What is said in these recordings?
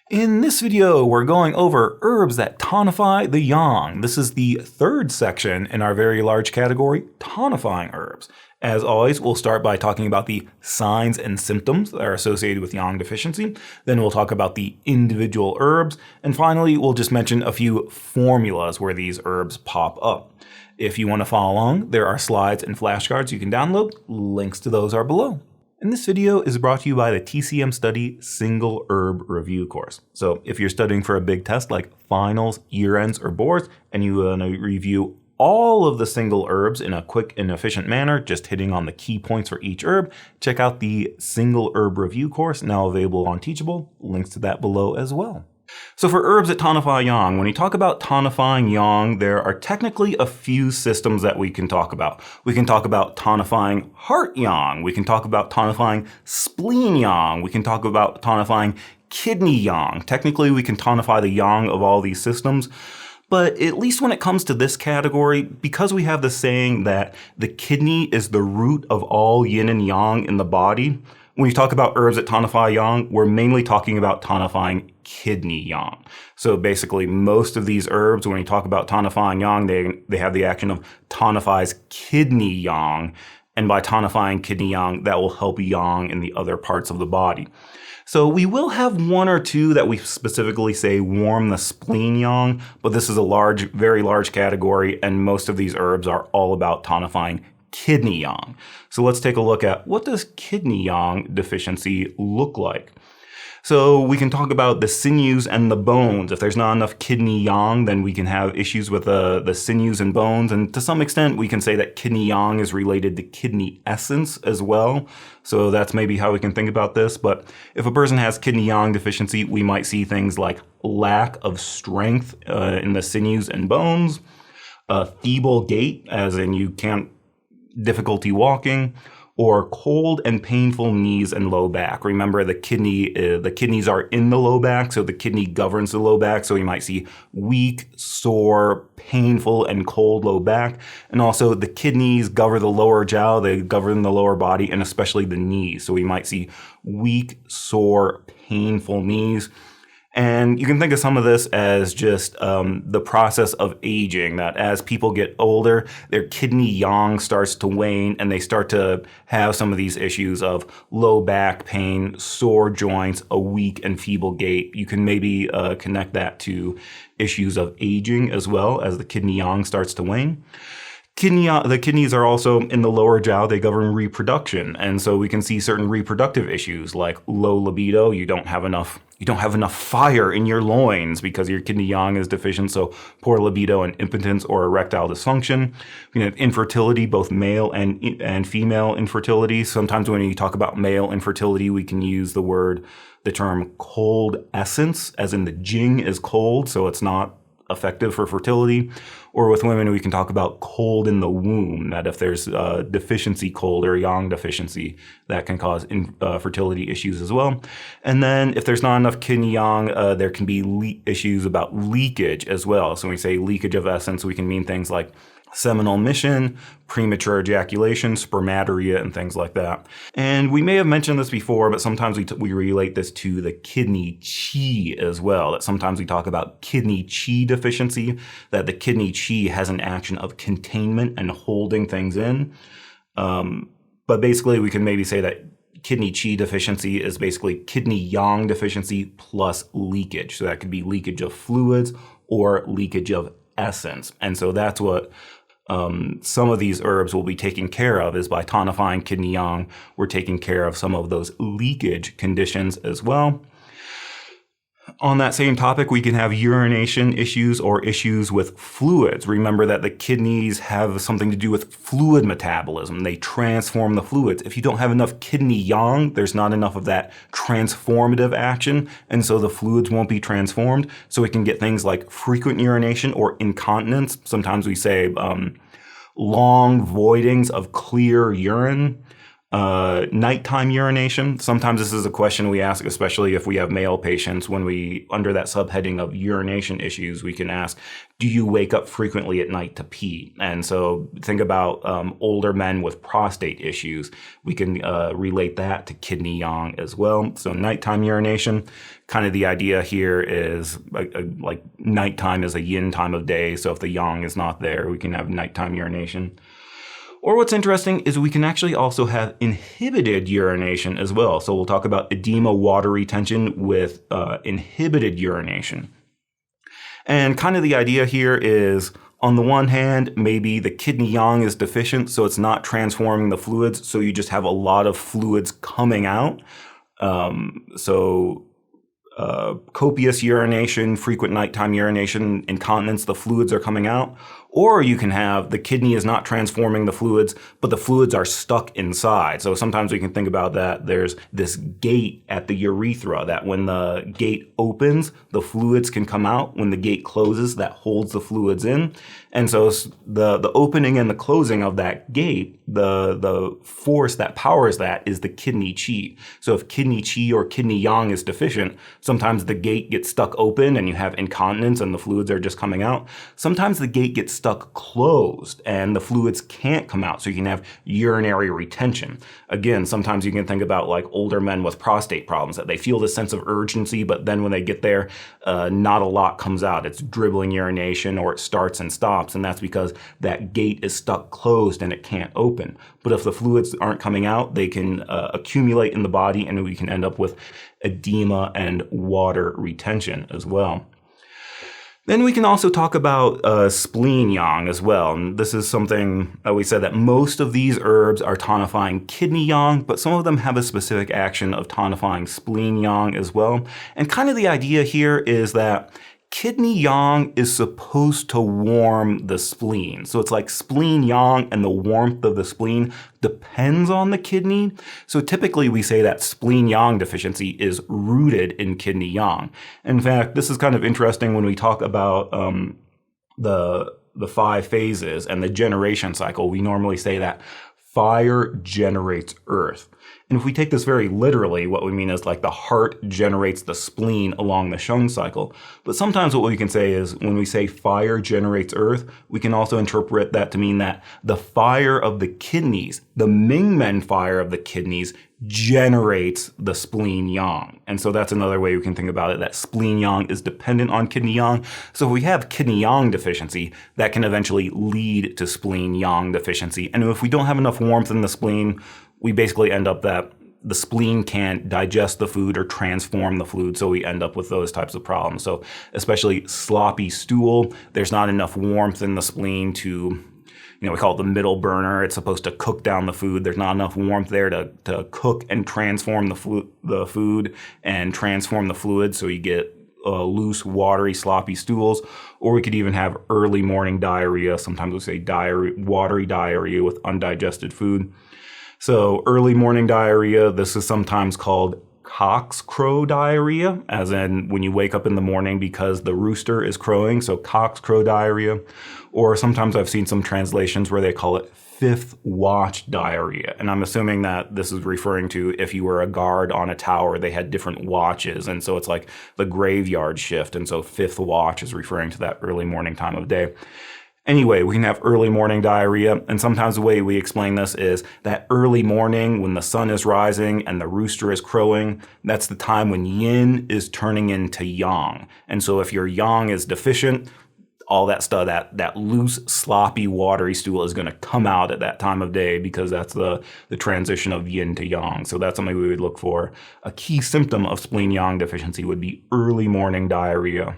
In this video, we're going over herbs that tonify the yang. This is the third section in our very large category, tonifying herbs. As always, we'll start by talking about the signs and symptoms that are associated with yang deficiency. Then we'll talk about the individual herbs. And finally, we'll just mention a few formulas where these herbs pop up. If you want to follow along, there are slides and flashcards you can download. Links to those are below. And this video is brought to you by the TCM Study Single Herb Review course. So if you're studying for a big test like finals, year ends, or boards, and you want to review all of the single herbs in a quick and efficient manner, just hitting on the key points for each herb, check out the Single Herb Review course, now available on Teachable. Links to that below as well. So for herbs that tonify yang, when we talk about tonifying yang, there are technically a few systems that we can talk about. We can talk about tonifying heart yang. We can talk about tonifying spleen yang. We can talk about tonifying kidney yang. Technically, we can tonify the yang of all these systems. But at least when it comes to this category, because we have the saying that the kidney is the root of all yin and yang in the body, when we talk about herbs that tonify yang, we're mainly talking about tonifying kidney yang. So basically, most of these herbs, when we talk about tonifying yang, they have the action of tonifies kidney yang. And by tonifying kidney yang, that will help yang in the other parts of the body. So we will have one or two that we specifically say warm the spleen yang, but this is a very large category, and most of these herbs are all about tonifying kidney yang. So let's take a look at what does kidney yang deficiency look like. So we can talk about the sinews and the bones. If there's not enough kidney yang, then we can have issues with the sinews and bones. And to some extent, we can say that kidney yang is related to kidney essence as well. So that's maybe how we can think about this. But if a person has kidney yang deficiency, we might see things like lack of strength in the sinews and bones, feeble gait, as in difficulty walking, or cold and painful knees and low back. Remember, the kidneys are in the low back, so the kidney governs the low back. So you might see weak, sore, painful, and cold low back. And also the kidneys govern the lower jaw, they govern the lower body, and especially the knees. So we might see weak, sore, painful knees. And you can think of some of this as just the process of aging, that as people get older, their kidney yang starts to wane and they start to have some of these issues of low back pain, sore joints, a weak and feeble gait. You can maybe connect that to issues of aging as well as the kidney yang starts to wane. The kidneys are also in the lower jaw. They govern reproduction. And so we can see certain reproductive issues like low libido. You don't have enough fire in your loins because your kidney yang is deficient. So poor libido and impotence or erectile dysfunction. We can have infertility, both male and female infertility. Sometimes when you talk about male infertility, we can use the term cold essence, as in the jing is cold, so it's not effective for fertility. Or with women, we can talk about cold in the womb, that if there's deficiency cold or yang deficiency, that can cause fertility issues as well. And then if there's not enough kidney yang, there can be issues about leakage as well. So when we say leakage of essence, we can mean things like seminal emission, premature ejaculation, spermatorrhea, and things like that. And we may have mentioned this before, but sometimes we relate this to the kidney chi as well. That sometimes we talk about kidney chi deficiency, that the kidney chi has an action of containment and holding things in. But basically, we can maybe say that kidney chi deficiency is basically kidney yang deficiency plus leakage. So that could be leakage of fluids or leakage of essence. And so that's what some of these herbs will be taking care of, is by tonifying kidney yang, we're taking care of some of those leakage conditions as well. On that same topic, we can have urination issues or issues with fluids. Remember that the kidneys have something to do with fluid metabolism. They transform the fluids. If you don't have enough kidney yang, there's not enough of that transformative action, and so the fluids won't be transformed. So we can get things like frequent urination or incontinence. Sometimes we say long voidings of clear urine. Nighttime urination. Sometimes this is a question we ask, especially if we have male patients. When we, under that subheading of urination issues, we can ask, do you wake up frequently at night to pee? And so think about older men with prostate issues. We can relate that to kidney yang as well. So nighttime urination, kind of the idea here is like nighttime is a yin time of day. So if the yang is not there, we can have nighttime urination. Or what's interesting is we can actually also have inhibited urination as well. So we'll talk about edema water retention with inhibited urination. And kind of the idea here is, on the one hand, maybe the kidney yang is deficient, so it's not transforming the fluids, so you just have a lot of fluids coming out. Copious urination, frequent nighttime urination, incontinence, the fluids are coming out. Or you can have the kidney is not transforming the fluids, but the fluids are stuck inside. So sometimes we can think about that. There's this gate at the urethra that when the gate opens, the fluids can come out. When the gate closes, that holds the fluids in. And so the opening and the closing of that gate, the force that powers that is the kidney chi. So if kidney chi or kidney yang is deficient, sometimes the gate gets stuck open and you have incontinence and the fluids are just coming out. Sometimes the gate gets stuck closed and the fluids can't come out, so you can have urinary retention. Again, sometimes you can think about like older men with prostate problems, that they feel this sense of urgency, but then when they get there, not a lot comes out. It's dribbling urination, or it starts and stops, and that's because that gate is stuck closed and it can't open. But if the fluids aren't coming out, they can accumulate in the body, and we can end up with edema and water retention as well. Then we can also talk about spleen yang as well. And this is something that we said that most of these herbs are tonifying kidney yang, but some of them have a specific action of tonifying spleen yang as well. And kind of the idea here is that kidney yang is supposed to warm the spleen. So it's like spleen yang, and the warmth of the spleen depends on the kidney. So typically we say that spleen yang deficiency is rooted in kidney yang. In fact, this is kind of interesting when we talk about the 5 phases and the generation cycle. We normally say that fire generates earth. And if we take this very literally, what we mean is like the heart generates the spleen along the Shung cycle. But sometimes what we can say is when we say fire generates earth, we can also interpret that to mean that the fire of the kidneys, the Mingmen fire of the kidneys, generates the spleen yang. And so that's another way we can think about it, that spleen yang is dependent on kidney yang. So if we have kidney yang deficiency, that can eventually lead to spleen yang deficiency. And if we don't have enough warmth in the spleen, we basically end up that the spleen can't digest the food or transform the food, so we end up with those types of problems. So especially sloppy stool, there's not enough warmth in the spleen to, we call it the middle burner. It's supposed to cook down the food. There's not enough warmth there to cook and transform the food and transform the fluid, so you get loose, watery, sloppy stools. Or we could even have early morning diarrhea. Sometimes we say watery diarrhea with undigested food. So early morning diarrhea, this is sometimes called cock's crow diarrhea, as in when you wake up in the morning because the rooster is crowing, so cock's crow diarrhea. Or sometimes I've seen some translations where they call it fifth watch diarrhea. And I'm assuming that this is referring to if you were a guard on a tower, they had different watches. And so it's like the graveyard shift. And so fifth watch is referring to that early morning time of day. Anyway, we can have early morning diarrhea, and sometimes the way we explain this is that early morning when the sun is rising and the rooster is crowing, that's the time when yin is turning into yang. And so if your yang is deficient, all that stuff, that loose, sloppy, watery stool is going to come out at that time of day, because that's the transition of yin to yang. So that's something we would look for. A key symptom of spleen yang deficiency would be early morning diarrhea.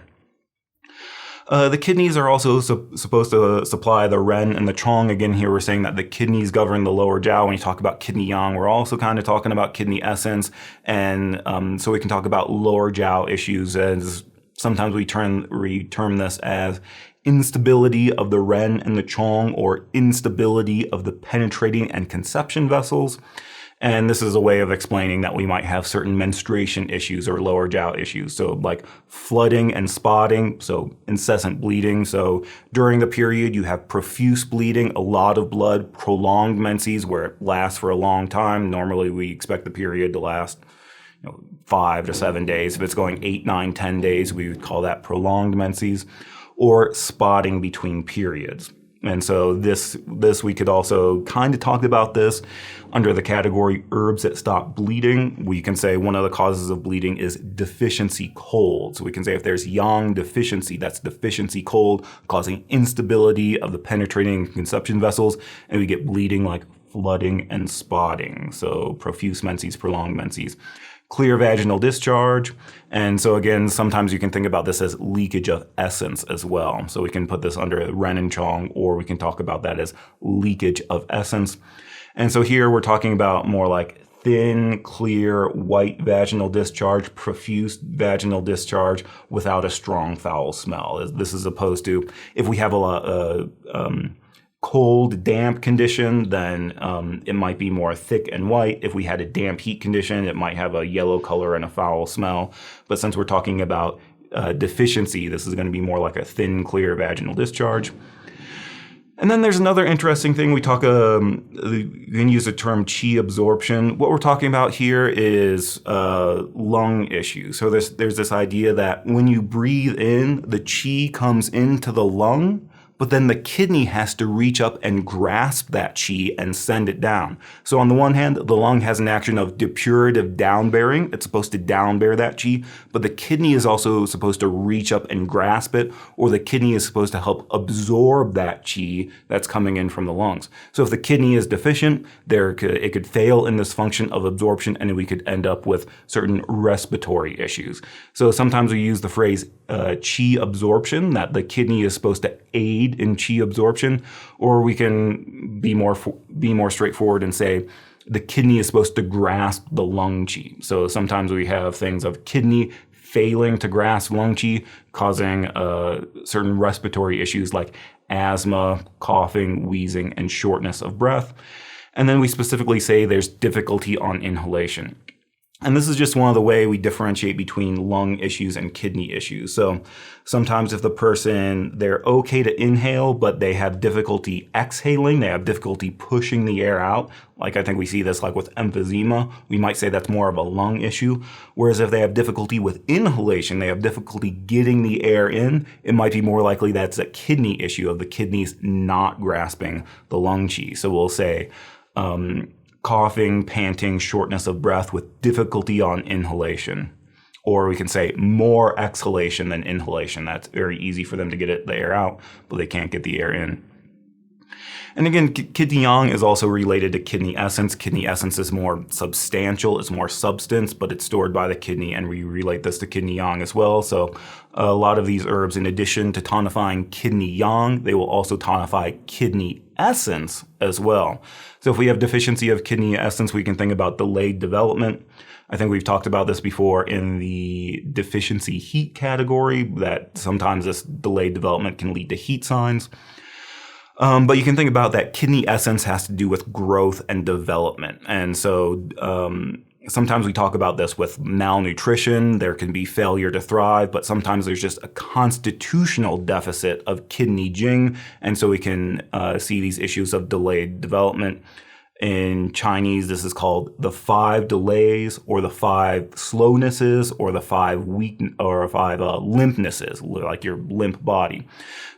The kidneys are also supposed to supply the ren and the chong. Again, here we're saying that the kidneys govern the lower jiao. When you talk about kidney yang, we're also kind of talking about kidney essence. And so we can talk about lower jiao issues as sometimes we term this as instability of the ren and the chong, or instability of the penetrating and conception vessels. And this is a way of explaining that we might have certain menstruation issues or lower jiao issues. So like flooding and spotting, so incessant bleeding. So during the period, you have profuse bleeding, a lot of blood, prolonged menses where it lasts for a long time. Normally, we expect the period to last 5 to 7 days. If it's going 8, 9, 10 days, we would call that prolonged menses, or spotting between periods. And so this we could also kind of talk about this under the category herbs that stop bleeding. We can say one of the causes of bleeding is deficiency cold. So we can say if there's yang deficiency, that's deficiency cold causing instability of the penetrating conception vessels, and we get bleeding like flooding and spotting. So profuse menses, prolonged menses. Clear vaginal discharge. And so again, sometimes you can think about this as leakage of essence as well. So we can put this under Ren and Chong, or we can talk about that as leakage of essence. And so here we're talking about more like thin, clear, white vaginal discharge, profuse vaginal discharge without a strong foul smell. This is opposed to if we have a cold, damp condition, then it might be more thick and white. If we had a damp heat condition, it might have a yellow color and a foul smell. But since we're talking about deficiency, this is going to be more like a thin, clear vaginal discharge. And then there's another interesting thing. We talk, you can use the term chi absorption. What we're talking about here is lung issues. So there's this idea that when you breathe in, the chi comes into the lung, but then the kidney has to reach up and grasp that chi and send it down. So on the one hand, the lung has an action of depurative downbearing. It's supposed to downbear that chi, but the kidney is also supposed to reach up and grasp it, or the kidney is supposed to help absorb that chi that's coming in from the lungs. So if the kidney is deficient, it could fail in this function of absorption, and we could end up with certain respiratory issues. So sometimes we use the phrase chi absorption, that the kidney is supposed to aid in chi absorption, or we can be more straightforward and say the kidney is supposed to grasp the lung chi. So sometimes we have things of kidney failing to grasp lung chi, causing certain respiratory issues like asthma, coughing, wheezing, and shortness of breath. And then we specifically say there's difficulty on inhalation. And this is just one of the way we differentiate between lung issues and kidney issues. So sometimes if the person, they're okay to inhale, but they have difficulty exhaling, they have difficulty pushing the air out, like I think we see this like with emphysema, we might say that's more of a lung issue. Whereas if they have difficulty with inhalation, they have difficulty getting the air in, it might be more likely that's a kidney issue of the kidneys not grasping the lung chi. So we'll say, coughing, panting, shortness of breath with difficulty on inhalation. Or we can say more exhalation than inhalation. That's very easy for them to get the air out, but they can't get the air in. And again, kidney yang is also related to kidney essence. Kidney essence is more substantial, it's more substance, but it's stored by the kidney, and we relate this to kidney yang as well. So a lot of these herbs, in addition to tonifying kidney yang, they will also tonify kidney essence as well. So if we have deficiency of kidney essence, we can think about delayed development. I think we've talked about this before in the deficiency heat category, that sometimes this delayed development can lead to heat signs. But you can think about that kidney essence has to do with growth and development. And so sometimes we talk about this with malnutrition. There can be failure to thrive, but sometimes there's just a constitutional deficit of kidney jing. And so we can see these issues of delayed development. In Chinese, this is called the 5 delays, or the 5 slownesses, or the 5 limpnesses, like your limp body.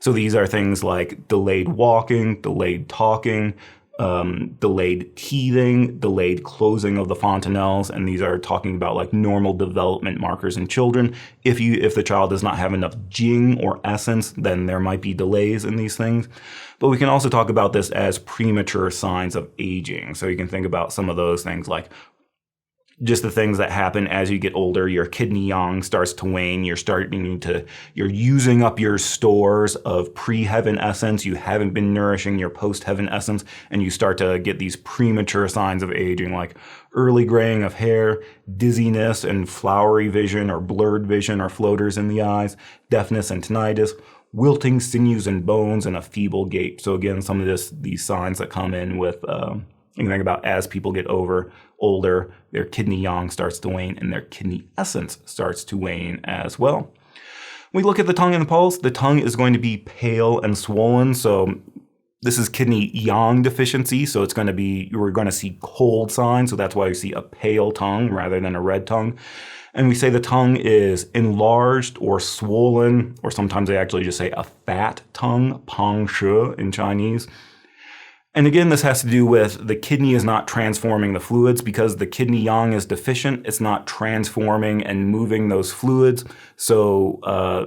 So these are things like delayed walking, delayed talking, delayed teething, delayed closing of the fontanelles, and these are talking about like normal development markers in children. If the child does not have enough jing or essence, then there might be delays in these things. But we can also talk about this as premature signs of aging. So you can think about some of those things like just the things that happen as you get older. Your kidney yang starts to wane. You're using up your stores of pre-heaven essence. You haven't been nourishing your post-heaven essence, and you start to get these premature signs of aging, like early graying of hair, dizziness and flowery vision or blurred vision or floaters in the eyes, deafness and tinnitus, wilting sinews and bones, and a feeble gait. So again, some of these signs that come in with You can think about as people get older, their kidney yang starts to wane and their kidney essence starts to wane as well. When we look at the tongue and the pulse, the tongue is going to be pale and swollen. So this is kidney yang deficiency. So it's going to be, we're going to see cold signs. So that's why you see a pale tongue rather than a red tongue. And we say the tongue is enlarged or swollen, or sometimes they actually just say a fat tongue, pang shi in Chinese. And again, this has to do with the kidney is not transforming the fluids because the kidney yang is deficient. It's not transforming and moving those fluids. So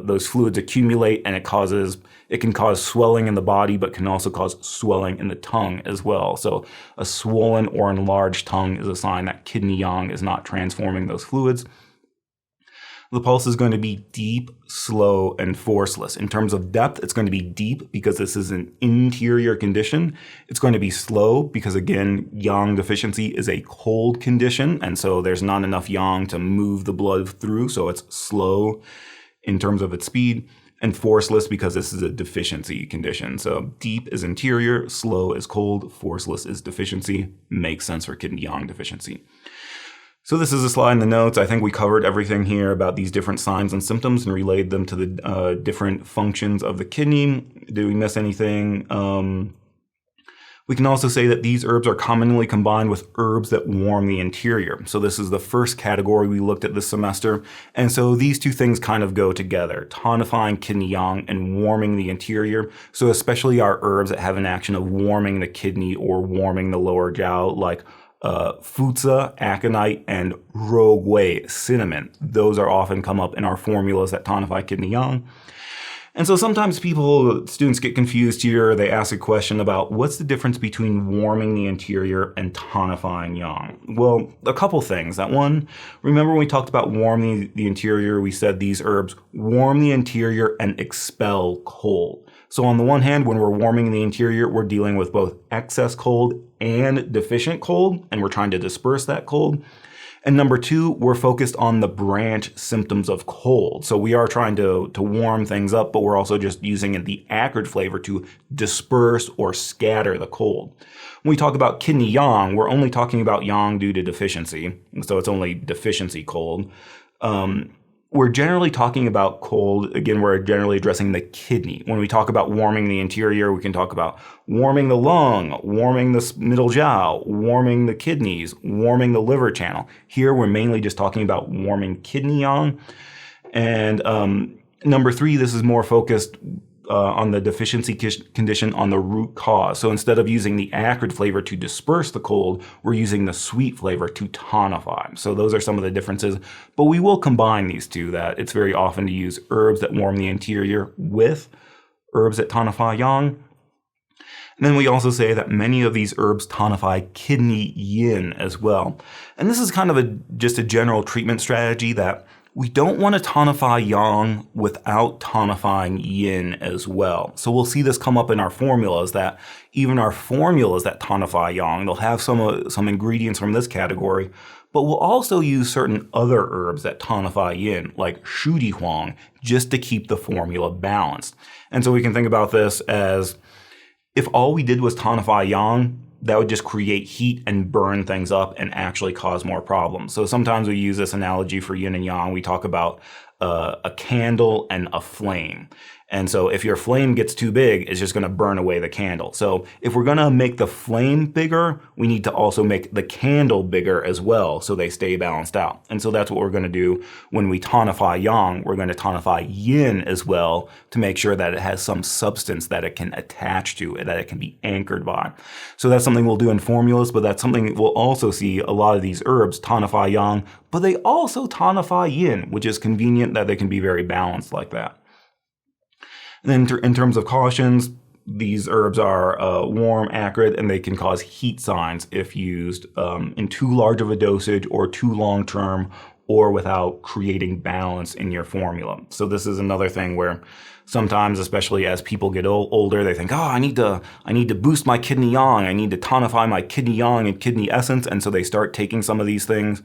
those fluids accumulate and it can cause swelling in the body, but can also cause swelling in the tongue as well. So a swollen or enlarged tongue is a sign that kidney yang is not transforming those fluids. The pulse is going to be deep, slow, and forceless. In terms of depth, it's going to be deep because this is an interior condition. It's going to be slow because, again, yang deficiency is a cold condition, and so there's not enough yang to move the blood through, so it's slow in terms of its speed. And forceless because this is a deficiency condition. So deep is interior, slow is cold, forceless is deficiency. Makes sense for kidney yang deficiency. So this is a slide in the notes. I think we covered everything here about these different signs and symptoms and relayed them to the different functions of the kidney. Did we miss anything? We can also say that these herbs are commonly combined with herbs that warm the interior. So this is the first category we looked at this semester. And so these two things kind of go together, tonifying kidney yang and warming the interior. So especially our herbs that have an action of warming the kidney or warming the lower jiao, like futsa, aconite, and rogui, cinnamon. Those are often come up in our formulas that tonify kidney yang. And so sometimes students get confused here. They ask a question about what's the difference between warming the interior and tonifying yang? Well, a couple things. That one, remember when we talked about warming the interior, we said these herbs warm the interior and expel cold. So on the one hand, when we're warming the interior, we're dealing with both excess cold and deficient cold, and we're trying to disperse that cold. And number two, we're focused on the branch symptoms of cold. So we are trying to warm things up, but we're also just using the acrid flavor to disperse or scatter the cold. When we talk about kidney yang, we're only talking about yang due to deficiency. So it's only deficiency cold. We're generally talking about cold. Again, we're generally addressing the kidney. When we talk about warming the interior, we can talk about warming the lung, warming the middle jiao, warming the kidneys, warming the liver channel. Here, we're mainly just talking about warming kidney yang. And number three, this is more focused on the deficiency condition on the root cause. So instead of using the acrid flavor to disperse the cold, we're using the sweet flavor to tonify. So those are some of the differences, but we will combine these two. That it's very often to use herbs that warm the interior with herbs that tonify yang. And then we also say that many of these herbs tonify kidney yin as well. And this is kind of just a general treatment strategy that we don't want to tonify yang without tonifying yin as well. So we'll see this come up in our formulas, that even our formulas that tonify yang, they'll have some ingredients from this category, but we'll also use certain other herbs that tonify yin, like shu di huang, just to keep the formula balanced. And so we can think about this as if all we did was tonify yang, that would just create heat and burn things up and actually cause more problems. So sometimes we use this analogy for yin and yang. We talk about a candle and a flame. And so if your flame gets too big, it's just going to burn away the candle. So if we're going to make the flame bigger, we need to also make the candle bigger as well so they stay balanced out. And so that's what we're going to do when we tonify yang. We're going to tonify yin as well to make sure that it has some substance that it can attach to, that it can be anchored by. So that's something we'll do in formulas, but that's something we'll also see a lot of these herbs tonify yang, but they also tonify yin, which is convenient that they can be very balanced like that. And then in terms of cautions, these herbs are warm, acrid, and they can cause heat signs if used in too large of a dosage or too long-term or without creating balance in your formula. So this is another thing where sometimes, especially as people get older, they think, I need to boost my kidney yang. I need to tonify my kidney yang and kidney essence. And so they start taking some of these things.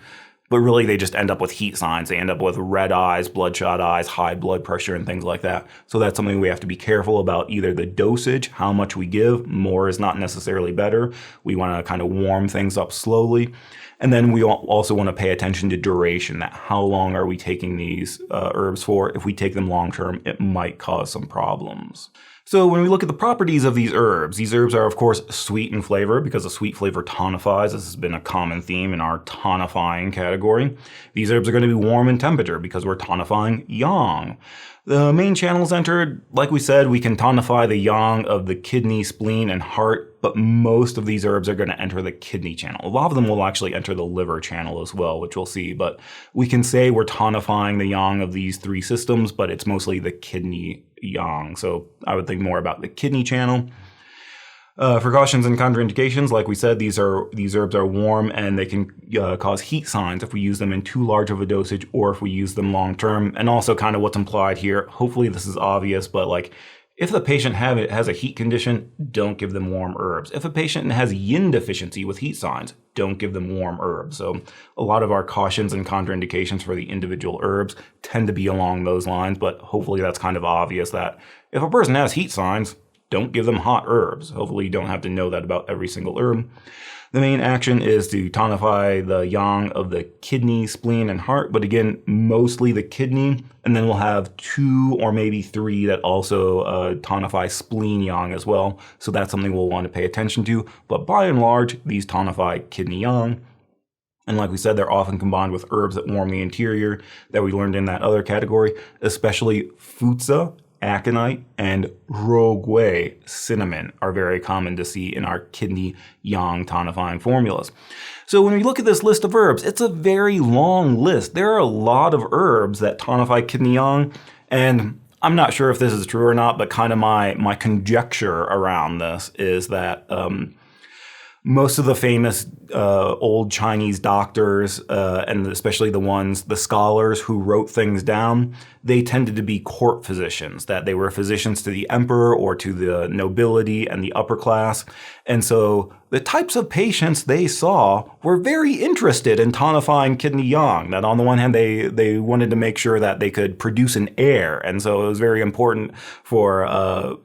but really they just end up with heat signs. They end up with red eyes, bloodshot eyes, high blood pressure, and things like that. So that's something we have to be careful about, either the dosage, how much we give. More is not necessarily better. We want to kind of warm things up slowly. And then we also want to pay attention to duration, that how long are we taking these herbs for? If we take them long term, it might cause some problems. So when we look at the properties of these herbs are of course sweet in flavor because the sweet flavor tonifies. This has been a common theme in our tonifying category. These herbs are going to be warm in temperature because we're tonifying yang. The main channels entered, like we said, we can tonify the yang of the kidney, spleen, and heart, but most of these herbs are going to enter the kidney channel. A lot of them will actually enter the liver channel as well, which we'll see, but we can say we're tonifying the yang of these three systems, but it's mostly the kidney yang. So I would think more about the kidney channel. Precautions and contraindications, like we said, these herbs are warm and they can cause heat signs if we use them in too large of a dosage or if we use them long term. And also kind of what's implied here, hopefully this is obvious, but like if the patient has a heat condition, don't give them warm herbs. If a patient has yin deficiency with heat signs, don't give them warm herbs. So a lot of our cautions and contraindications for the individual herbs tend to be along those lines, but hopefully that's kind of obvious that if a person has heat signs, don't give them hot herbs. Hopefully you don't have to know that about every single herb. The main action is to tonify the yang of the kidney, spleen, and heart, but again, mostly the kidney, and then we'll have 2 or maybe 3 that also tonify spleen yang as well. So that's something we'll want to pay attention to, but by and large, these tonify kidney yang. And like we said, they're often combined with herbs that warm the interior that we learned in that other category, especially futsa, aconite, and rogui, cinnamon, are very common to see in our kidney yang tonifying formulas. So when we look at this list of herbs, it's a very long list. There are a lot of herbs that tonify kidney yang, and I'm not sure if this is true or not, but kind of my conjecture around this is that most of the famous old Chinese doctors, and especially the scholars who wrote things down, they tended to be court physicians, that they were physicians to the emperor or to the nobility and the upper class. And so the types of patients they saw were very interested in tonifying kidney yang. That on the one hand, they wanted to make sure that they could produce an heir. And so it was very important for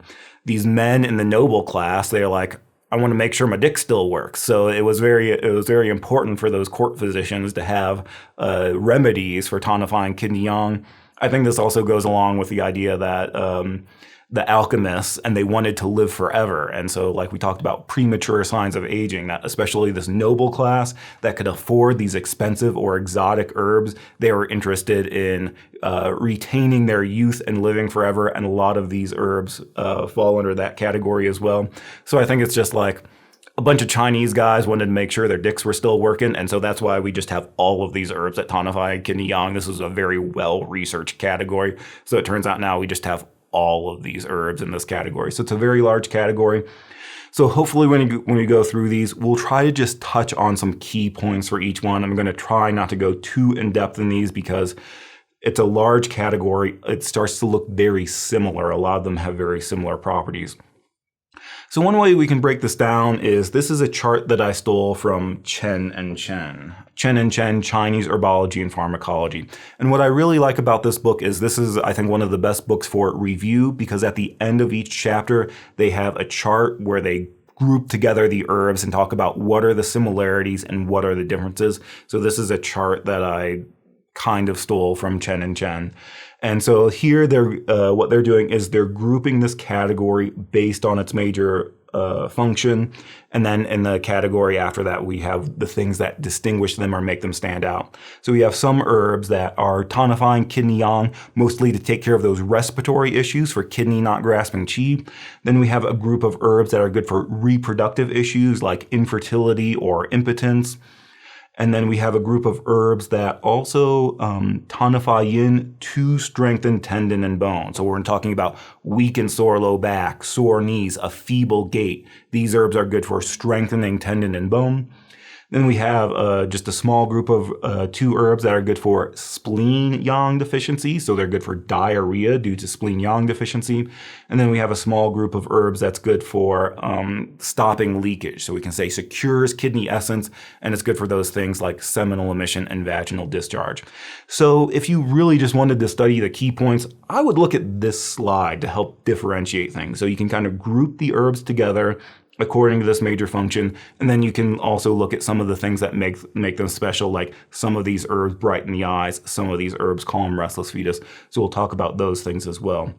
these men in the noble class. They're like, I want to make sure my dick still works. So it was very important for those court physicians to have remedies for tonifying kidney yang. I think this also goes along with the idea that the alchemists, and they wanted to live forever. And so like we talked about premature signs of aging, that especially this noble class that could afford these expensive or exotic herbs, they were interested in retaining their youth and living forever. And a lot of these herbs fall under that category as well. So I think it's just like a bunch of Chinese guys wanted to make sure their dicks were still working. And so that's why we just have all of these herbs that tonify kidney yang. This is a very well-researched category. So it turns out now we just have all of these herbs in this category. So it's a very large category. So hopefully when we go through these, we'll try to just touch on some key points for each one. I'm going to try not to go too in depth in these because it's a large category. It starts to look very similar. A lot of them have very similar properties. So one way we can break this down is this is a chart that I stole from Chen and Chen. Chen and Chen, Chinese Herbology and Pharmacology. And what I really like about this book is this is, I think, one of the best books for review because at the end of each chapter, they have a chart where they group together the herbs and talk about what are the similarities and what are the differences. So this is a chart that I kind of stole from Chen and Chen. And so here what they're doing is they're grouping this category based on its major function. And then in the category after that, we have the things that distinguish them or make them stand out. So we have some herbs that are tonifying kidney yang, mostly to take care of those respiratory issues for kidney not grasping qi. Then we have a group of herbs that are good for reproductive issues like infertility or impotence. And then we have a group of herbs that also tonify yin to strengthen tendon and bone. So we're talking about weak and sore low back, sore knees, a feeble gait. These herbs are good for strengthening tendon and bone. Then we have just a small group of 2 herbs that are good for Spleen Yang deficiency. So they're good for diarrhea due to Spleen Yang deficiency. And then we have a small group of herbs that's good for stopping leakage. So we can say secures kidney essence, and it's good for those things like seminal emission and vaginal discharge. So if you really just wanted to study the key points, I would look at this slide to help differentiate things. So you can kind of group the herbs together according to this major function, and then you can also look at some of the things that make them special, like some of these herbs brighten the eyes, some of these herbs calm restless fetus. So we'll talk about those things as well.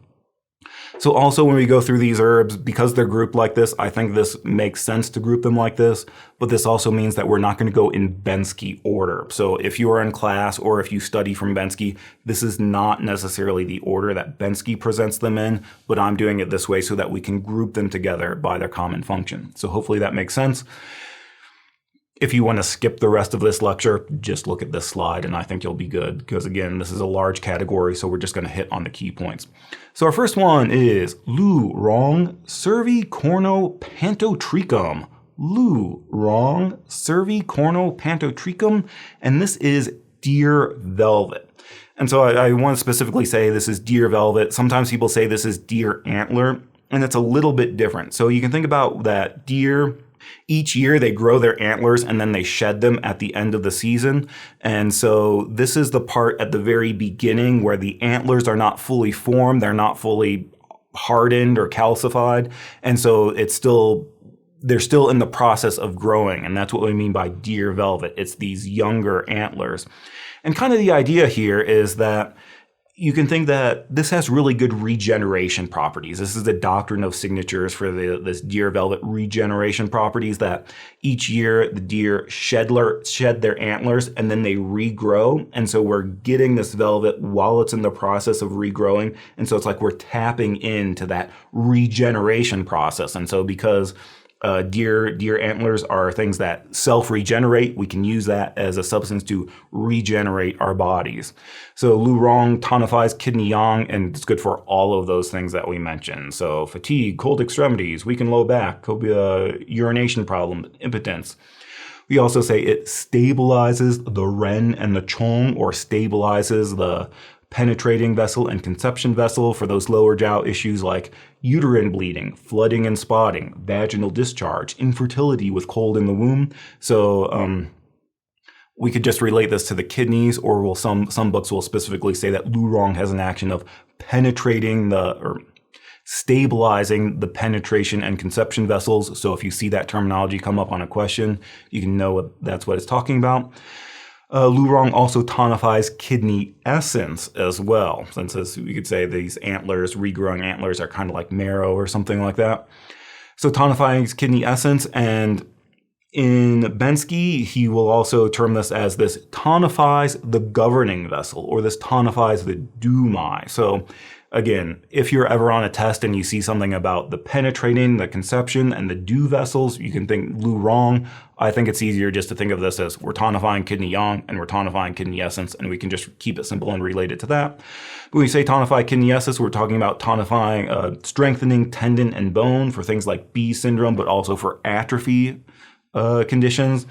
So also when we go through these herbs, because they're grouped like this, I think this makes sense to group them like this, but this also means that we're not going to go in Bensky order. So if you are in class or if you study from Bensky, this is not necessarily the order that Bensky presents them in, but I'm doing it this way so that we can group them together by their common function. So hopefully that makes sense. If you want to skip the rest of this lecture, just look at this slide and I think you'll be good, because again, this is a large category, so we're just going to hit on the key points. So our first one is Lu-Rong cervicornopantotrecum. Lu-Rong cervicornopantotrecum, and this is deer velvet. And so I want to specifically say this is deer velvet. Sometimes people say this is deer antler, and it's a little bit different. So you can think about that deer. Each year they grow their antlers and then they shed them at the end of the season. And so this is the part at the very beginning where the antlers are not fully formed. They're not fully hardened or calcified. And so they're still in the process of growing. And that's what we mean by deer velvet. It's these younger antlers. And kind of the idea here is that you can think that this has really good regeneration properties. This is the doctrine of signatures for this deer velvet regeneration properties, that each year the deer shed their antlers and then they regrow. And so we're getting this velvet while it's in the process of regrowing. And so it's like we're tapping into that regeneration process. And so because deer antlers are things that self-regenerate, we can use that as a substance to regenerate our bodies. So Lu-Rong tonifies kidney yang, and it's good for all of those things that we mentioned. So fatigue, cold extremities, weakened low back, could be a urination problem, impotence. We also say it stabilizes the Ren and the Chong, or stabilizes the penetrating vessel and conception vessel for those lower jiao issues like uterine bleeding, flooding and spotting, vaginal discharge, infertility with cold in the womb. So we could just relate this to the kidneys, or some books will specifically say that Lu-Rong has an action of penetrating or stabilizing the penetration and conception vessels. So if you see that terminology come up on a question, you can know that's what it's talking about. Lu-Rong also tonifies kidney essence as well, since we could say these antlers, regrowing antlers, are kind of like marrow or something like that. So tonifying kidney essence, and in Bensky, he will also term this as this tonifies the governing vessel, or this tonifies the dumai. So again, if you're ever on a test and you see something about the penetrating, the conception, and the du vessels, you can think Lu-Rong. I think it's easier just to think of this as we're tonifying kidney yang and we're tonifying kidney essence, and we can just keep it simple and relate it to that. When we say tonify kidney essence, we're talking about tonifying, strengthening tendon and bone for things like B syndrome, but also for atrophy conditions.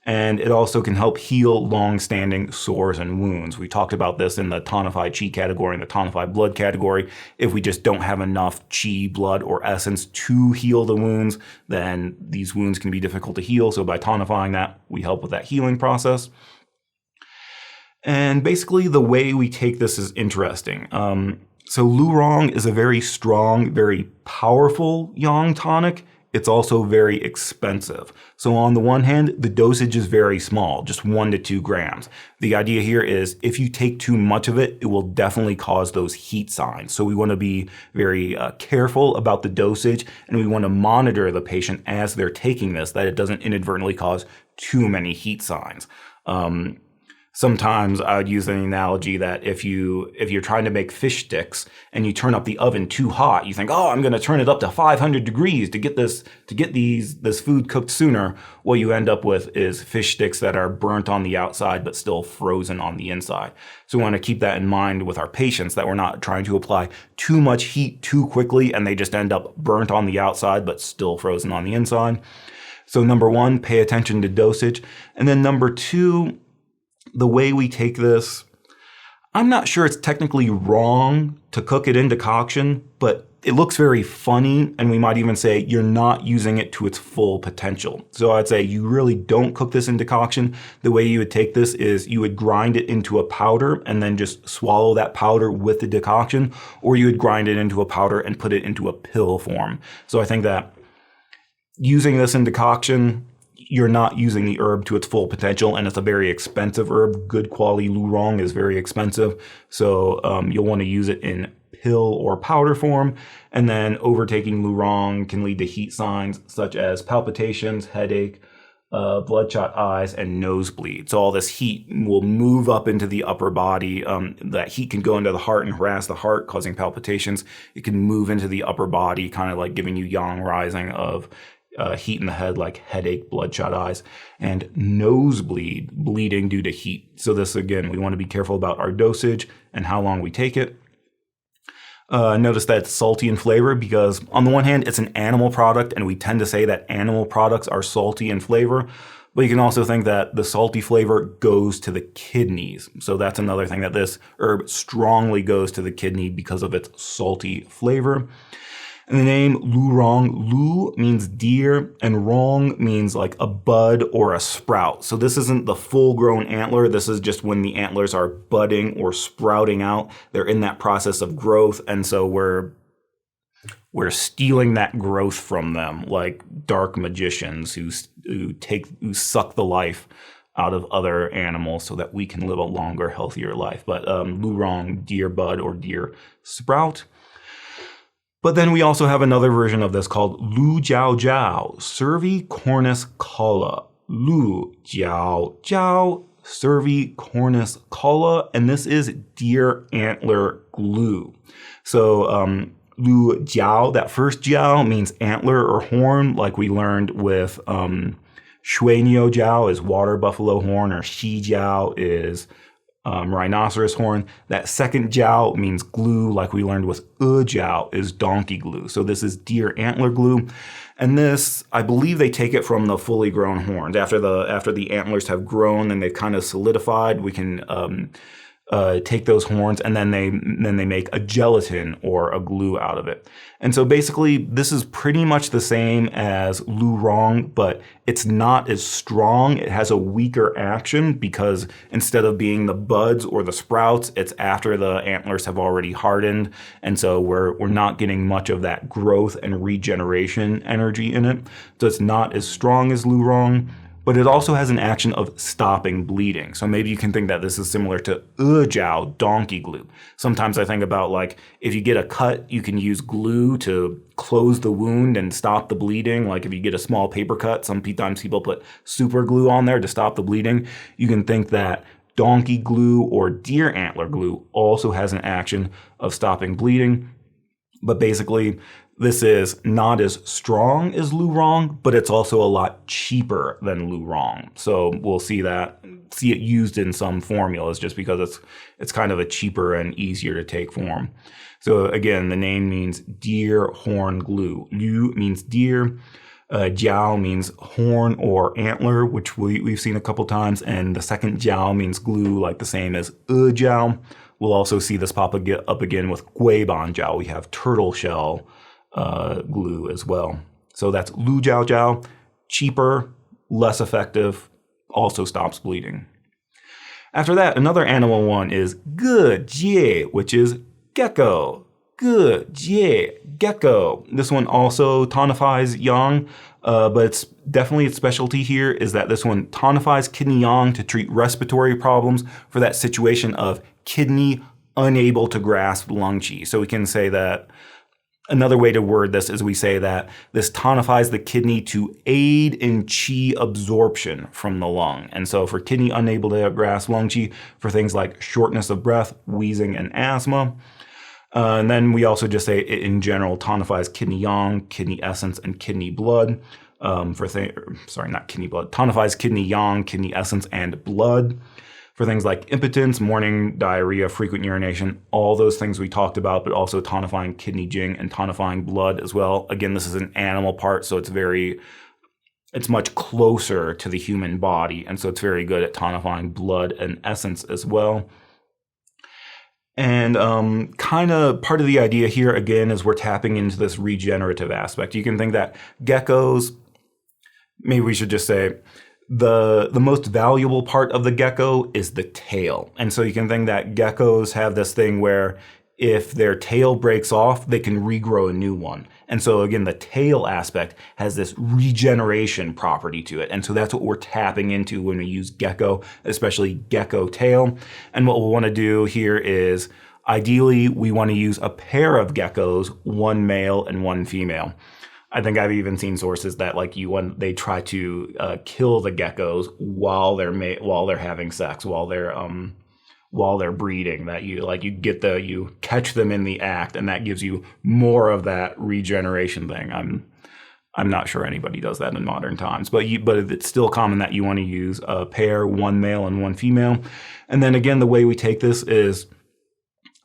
And it also can help heal long-standing sores and wounds. We talked about this in the Tonify Chi category and the Tonify blood category. If we just don't have enough Chi, blood, or essence to heal the wounds, then these wounds can be difficult to heal. So by tonifying that, we help with that healing process. And basically the way we take this is interesting. So Lu-Rong is a very strong, very powerful yang tonic. It's also very expensive. So on the one hand, the dosage is very small, just 1 to 2 grams. The idea here is if you take too much of it, it will definitely cause those heat signs. So we want to be very careful about the dosage, and we want to monitor the patient as they're taking this, that it doesn't inadvertently cause too many heat signs. Sometimes I would use an analogy that if you're trying to make fish sticks and you turn up the oven too hot, you think, oh, I'm going to turn it up to 500 degrees to get this food cooked sooner. What you end up with is fish sticks that are burnt on the outside but still frozen on the inside. So we want to keep that in mind with our patients, that we're not trying to apply too much heat too quickly and they just end up burnt on the outside but still frozen on the inside. So number one, pay attention to dosage. And then number two, the way we take this, I'm not sure it's technically wrong to cook it in decoction, but it looks very funny, and we might even say you're not using it to its full potential. So I'd say you really don't cook this in decoction. The way you would take this is you would grind it into a powder and then just swallow that powder with the decoction, or you would grind it into a powder and put it into a pill form. So I think that using this in decoction, you're not using the herb to its full potential, and it's a very expensive herb. Good quality Lurong is very expensive, so you'll want to use it in pill or powder form. And then overtaking Lurong can lead to heat signs such as palpitations, headache, bloodshot eyes, and nosebleed. So all this heat will move up into the upper body. That heat can go into the heart and harass the heart, causing palpitations. It can move into the upper body, kind of like giving you yang rising of heat in the head, like headache, bloodshot eyes, and nosebleed, bleeding due to heat. So this, again, we want to be careful about our dosage and how long we take it. Notice that it's salty in flavor because on the one hand, it's an animal product, and we tend to say that animal products are salty in flavor, but you can also think that the salty flavor goes to the kidneys. So that's another thing, that this herb strongly goes to the kidney because of its salty flavor. And the name Lurong, Lu means deer, and Rong means like a bud or a sprout. So this isn't the full-grown antler. This is just when the antlers are budding or sprouting out. They're in that process of growth, and so we're stealing that growth from them, like dark magicians who suck the life out of other animals so that we can live a longer, healthier life. But Lurong, deer bud or deer sprout. But then we also have another version of this called Lu Jiao Jiao, Cervicornis Colla. Lu Jiao Jiao, Cervicornis Colla, and this is deer antler glue. So Lu Jiao, that first Jiao means antler or horn, like we learned with Shuanio Jiao is water buffalo horn, or Shi Jiao is rhinoceros horn. That second jiao means glue, like we learned with jiao is donkey glue. So this is deer antler glue. And this, I believe they take it from the fully grown horns. After the antlers have grown and they've kind of solidified, we can take those horns, and then they make a gelatin or a glue out of it. And so basically this is pretty much the same as Lurong, but it's not as strong. It has a weaker action because instead of being the buds or the sprouts, it's after the antlers have already hardened. And so we're not getting much of that growth and regeneration energy in it. So it's not as strong as Lurong. But it also has an action of stopping bleeding. So maybe you can think that this is similar to jiao, donkey glue. Sometimes I think about, like, if you get a cut, you can use glue to close the wound and stop the bleeding. Like if you get a small paper cut, sometimes people put super glue on there to stop the bleeding. You can think that donkey glue or deer antler glue also has an action of stopping bleeding. But basically, this is not as strong as Lurong, but it's also a lot cheaper than Lurong. So we'll see it used in some formulas just because it's kind of a cheaper and easier to take form. So again, the name means deer horn glue. Lu means deer. Jiao means horn or antler, which we've seen a couple times. And the second jiao means glue, like the same as jiao. We'll also see this pop up again with guiban jiao. We have turtle shell glue as well. So that's Lu Jiao Jiao, cheaper, less effective, also stops bleeding. After that, another animal one is Ge Jie, which is gecko. Ge Jie, gecko. This one also tonifies yang, but it's definitely its specialty here is that this one tonifies kidney yang to treat respiratory problems for that situation of kidney unable to grasp lung qi. So we can say that another way to word this is we say that this tonifies the kidney to aid in qi absorption from the lung. And so for kidney unable to grasp lung qi, for things like shortness of breath, wheezing, and asthma. And then we also just say it in general tonifies kidney yang, kidney essence, and kidney blood. Not kidney blood. Tonifies kidney yang, kidney essence, and blood. For things like impotence, morning diarrhea, frequent urination, all those things we talked about, but also tonifying kidney jing and tonifying blood as well. Again, this is an animal part, so it's very it's much closer to the human body, and so it's very good at tonifying blood and essence as well. And kind of part of the idea here, again, is we're tapping into this regenerative aspect. You can think that geckos, maybe we should just say, the most valuable part of the gecko is the tail. And so you can think that geckos have this thing where if their tail breaks off, they can regrow a new one. And so again, the tail aspect has this regeneration property to it. And so that's what we're tapping into when we use gecko, especially gecko tail. And what we'll want to do here is, ideally, we want to use a pair of geckos, one male and one female. I think I've even seen sources that when they try to kill the geckos while they're having sex, while they're breeding, that you catch them in the act, and that gives you more of that regeneration thing. I'm not sure anybody does that in modern times, but it's still common that you want to use a pair, one male and one female. And then again, the way we take this is,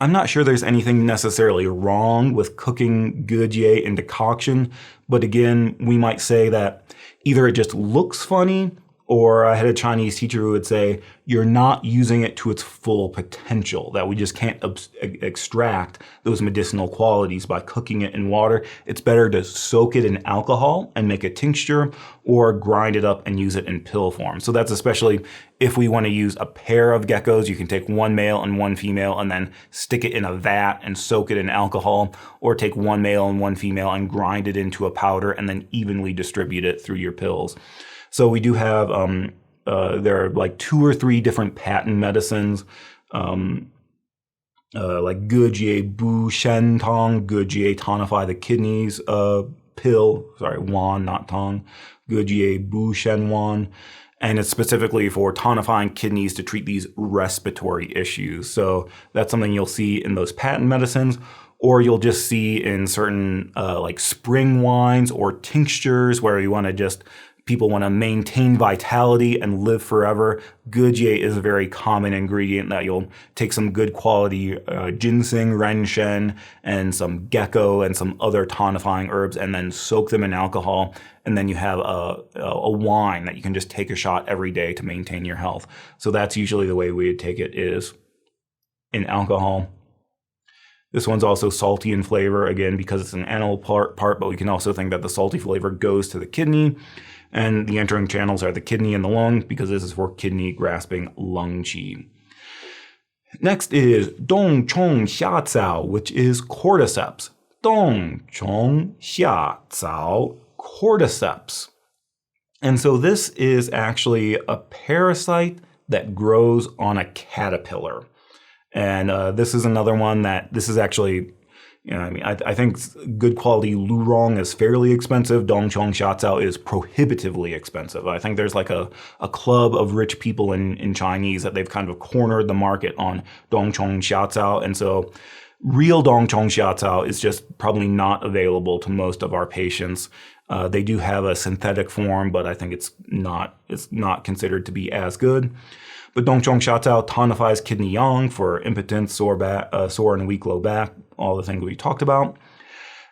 I'm not sure there's anything necessarily wrong with cooking Gujier in decoction, but again, we might say that either it just looks funny, or I had a Chinese teacher who would say, you're not using it to its full potential, that we just can't extract those medicinal qualities by cooking it in water. It's better to soak it in alcohol and make a tincture, or grind it up and use it in pill form. So that's especially if we want to use a pair of geckos. You can take one male and one female and then stick it in a vat and soak it in alcohol, or take one male and one female and grind it into a powder and then evenly distribute it through your pills. So we do have, there are 2 or 3 different patent medicines, like Gujier Bu Shen Tong, Gujier Tonify the Kidneys pill, wan, not tong, Gujier Bu Shen Wan. And it's specifically for tonifying kidneys to treat these respiratory issues. So that's something you'll see in those patent medicines, or you'll just see in certain spring wines or tinctures where people want to maintain vitality and live forever. Gujier is a very common ingredient that you'll take some good quality ginseng, renshen, and some gecko and some other tonifying herbs, and then soak them in alcohol. And then you have a wine that you can just take a shot every day to maintain your health. So that's usually the way we would take it, is in alcohol. This one's also salty in flavor, again, because it's an animal part, but we can also think that the salty flavor goes to the kidney. And the entering channels are the kidney and the lung, because this is for kidney grasping lung qi. Next is Dong Chong Xia Cao, which is cordyceps. Dong Chong Xia Cao, cordyceps. And so this is actually a parasite that grows on a caterpillar. And this is another one this is actually, I think good quality Lurong is fairly expensive. Dongchong Xiaocao is prohibitively expensive. I think there's a club of rich people in Chinese that they've kind of cornered the market on Dongchong Xiaocao. And so real Dongchong Xiaocao is just probably not available to most of our patients. They do have a synthetic form, but I think it's not considered to be as good. But Dongchong Xiaocao tonifies kidney yang for impotence, sore and weak low back, all the things we talked about.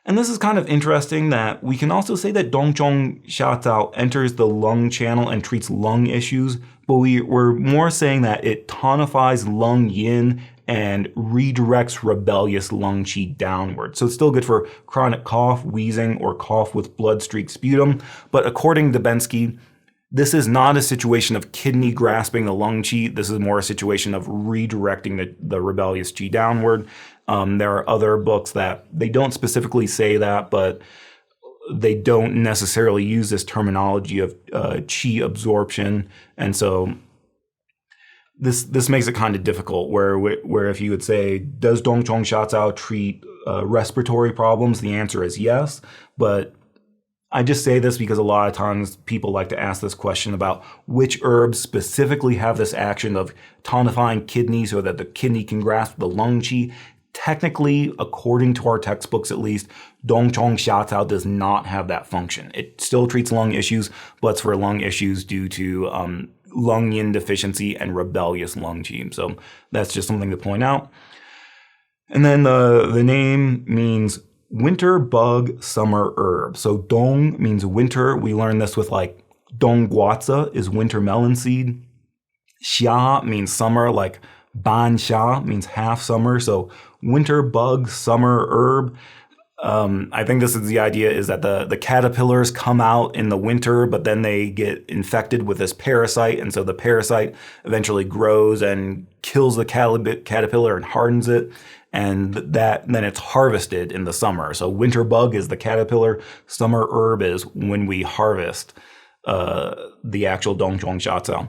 And this is kind of interesting that we can also say that Dongchong Xiaocao enters the lung channel and treats lung issues, but we're more saying that it tonifies lung yin and redirects rebellious lung qi downward. So it's still good for chronic cough, wheezing, or cough with blood-streaked sputum. But according to Bensky, this is not a situation of kidney grasping the lung qi. This is more a situation of redirecting the rebellious qi downward. There are other books that they don't specifically say that, but they don't necessarily use this terminology of qi absorption. And so this makes it kind of difficult, where if you would say, does Dongchong Xiaocao treat respiratory problems? The answer is yes, but I just say this because a lot of times people like to ask this question about which herbs specifically have this action of tonifying kidneys so that the kidney can grasp the lung qi. Technically, according to our textbooks at least, Dongchong Xiaocao does not have that function. It still treats lung issues, but it's for lung issues due to lung yin deficiency and rebellious lung qi. So that's just something to point out. And then the name means winter bug summer herb. So dong means winter. We learned this with Dongguaza is winter melon seed. Xia means summer, like ban xia means half summer. So winter bug, summer herb. I think this is the idea is that the caterpillars come out in the winter, but then they get infected with this parasite. And so the parasite eventually grows and kills the caterpillar and hardens it. And then it's harvested in the summer. So winter bug is the caterpillar. Summer herb is when we harvest the actual dongzhuang xiaocao.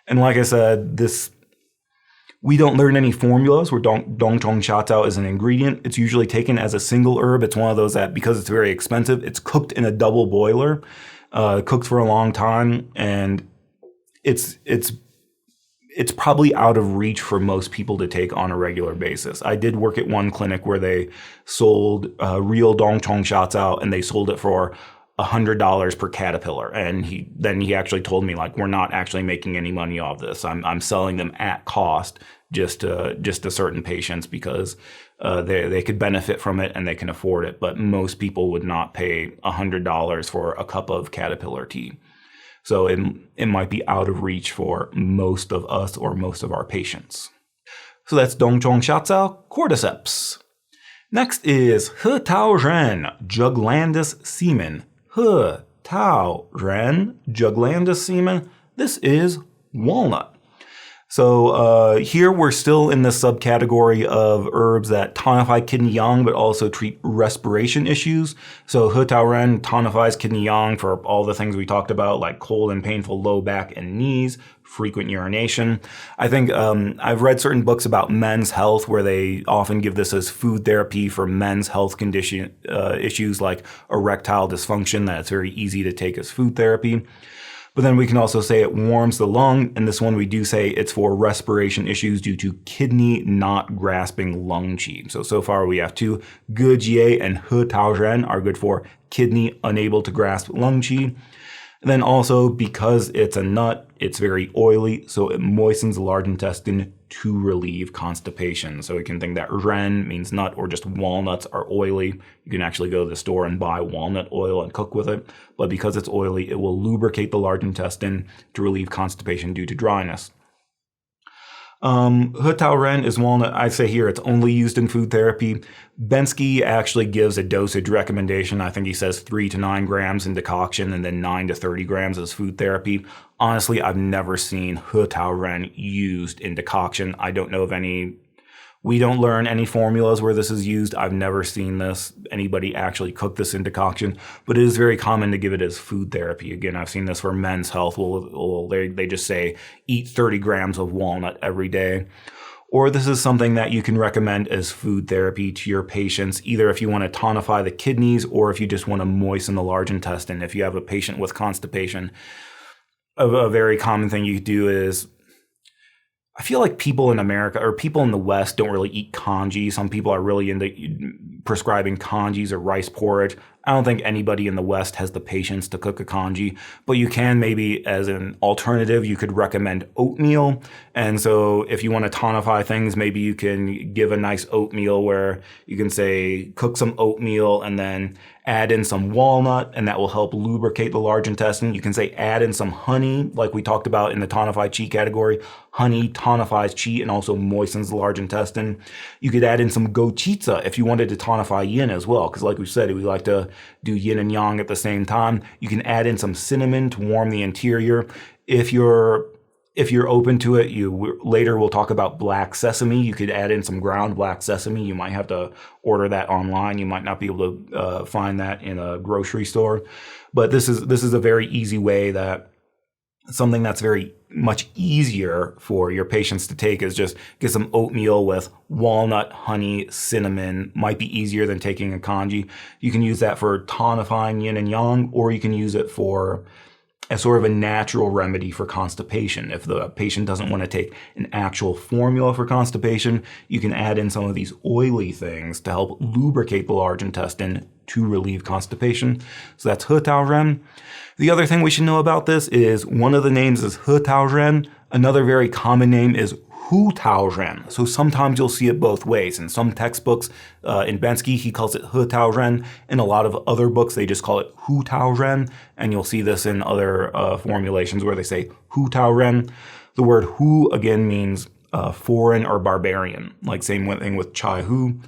And like I said, we don't learn any formulas where dongzhuang xiaocao is an ingredient. It's usually taken as a single herb. It's one of those that, because it's very expensive, it's cooked in a double boiler, cooked for a long time, and it's probably out of reach for most people to take on a regular basis. I did work at one clinic where they sold real dongzhuang xiaocao, and they sold it for $100 per caterpillar. And he actually told me, like, we're not actually making any money off this. I'm selling them at cost just to certain patients because they could benefit from it and they can afford it. But most people would not pay $100 for a cup of caterpillar tea. So it might be out of reach for most of us or most of our patients. So that's dongzhuang xiaocao, cordyceps. Next is He Tao Ren, Juglandus semen. He Tao Ren, Juglandus semen. This is walnut. So here we're still in the subcategory of herbs that tonify kidney yang, but also treat respiration issues. So He Tao Ren tonifies kidney yang for all the things we talked about, like cold and painful low back and knees, frequent urination. I think I've read certain books about men's health where they often give this as food therapy for men's health condition issues like erectile dysfunction, that it's very easy to take as food therapy. But then we can also say it warms the lung, and this one we do say it's for respiration issues due to kidney not grasping lung qi. So far we have two, Ge Jie and He Tao Ren are good for kidney unable to grasp lung qi. And then also, because it's a nut, it's very oily, so it moistens the large intestine to relieve constipation. So we can think that Ren means nut, or just walnuts are oily. You can actually go to the store and buy walnut oil and cook with it. But because it's oily, it will lubricate the large intestine to relieve constipation due to dryness. He Tao Ren is walnut. I say here it's only used in food therapy. Bensky actually gives a dosage recommendation. I think he says 3 to 9 grams in decoction and then 9 to 30 grams as food therapy. Honestly, I've never seen He Tao Ren used in decoction. I don't know of any. We don't learn any formulas where this is used. I've never seen anybody actually cook this in decoction, but it is very common to give it as food therapy. Again, I've seen this for men's health. They just say eat 30 grams of walnut every day. Or this is something that you can recommend as food therapy to your patients, either if you want to tonify the kidneys or if you just want to moisten the large intestine. If you have a patient with constipation, a very common thing you do is, I feel like people in America or people in the West don't really eat congee. Some people are really into prescribing congees or rice porridge. I don't think anybody in the West has the patience to cook a congee, but you can maybe, as an alternative, you could recommend oatmeal. And so if you want to tonify things, maybe you can give a nice oatmeal where you can say, cook some oatmeal and then add in some walnut, and that will help lubricate the large intestine. You can say add in some honey, like we talked about in the Tonify Chi category. Honey tonifies Chi and also moistens the large intestine. You could add in some gochitsa if you wanted to tonify yin as well, because like we said, we like to do yin and yang at the same time. You can add in some cinnamon to warm the interior. If you're open to it, later we'll talk about black sesame. You could add in some ground black sesame. You might have to order that online. You might not be able to find that in a grocery store. But this is a very easy way, that something that's very much easier for your patients to take is just get some oatmeal with walnut, honey, cinnamon. Might be easier than taking a congee. You can use that for tonifying yin and yang, or you can use it for as sort of a natural remedy for constipation. If the patient doesn't want to take an actual formula for constipation, you can add in some of these oily things to help lubricate the large intestine to relieve constipation. So that's He Tao Ren. The other thing we should know about this is one of the names is He Tao Ren. Another very common name is hu tao ren. So sometimes you'll see it both ways. In some textbooks, in Bensky, he calls it he tao ren. In a lot of other books, they just call it hu tao ren. And you'll see this in other formulations where they say hu tao ren. The word hu, again, means foreign or barbarian, like same thing with chai hu.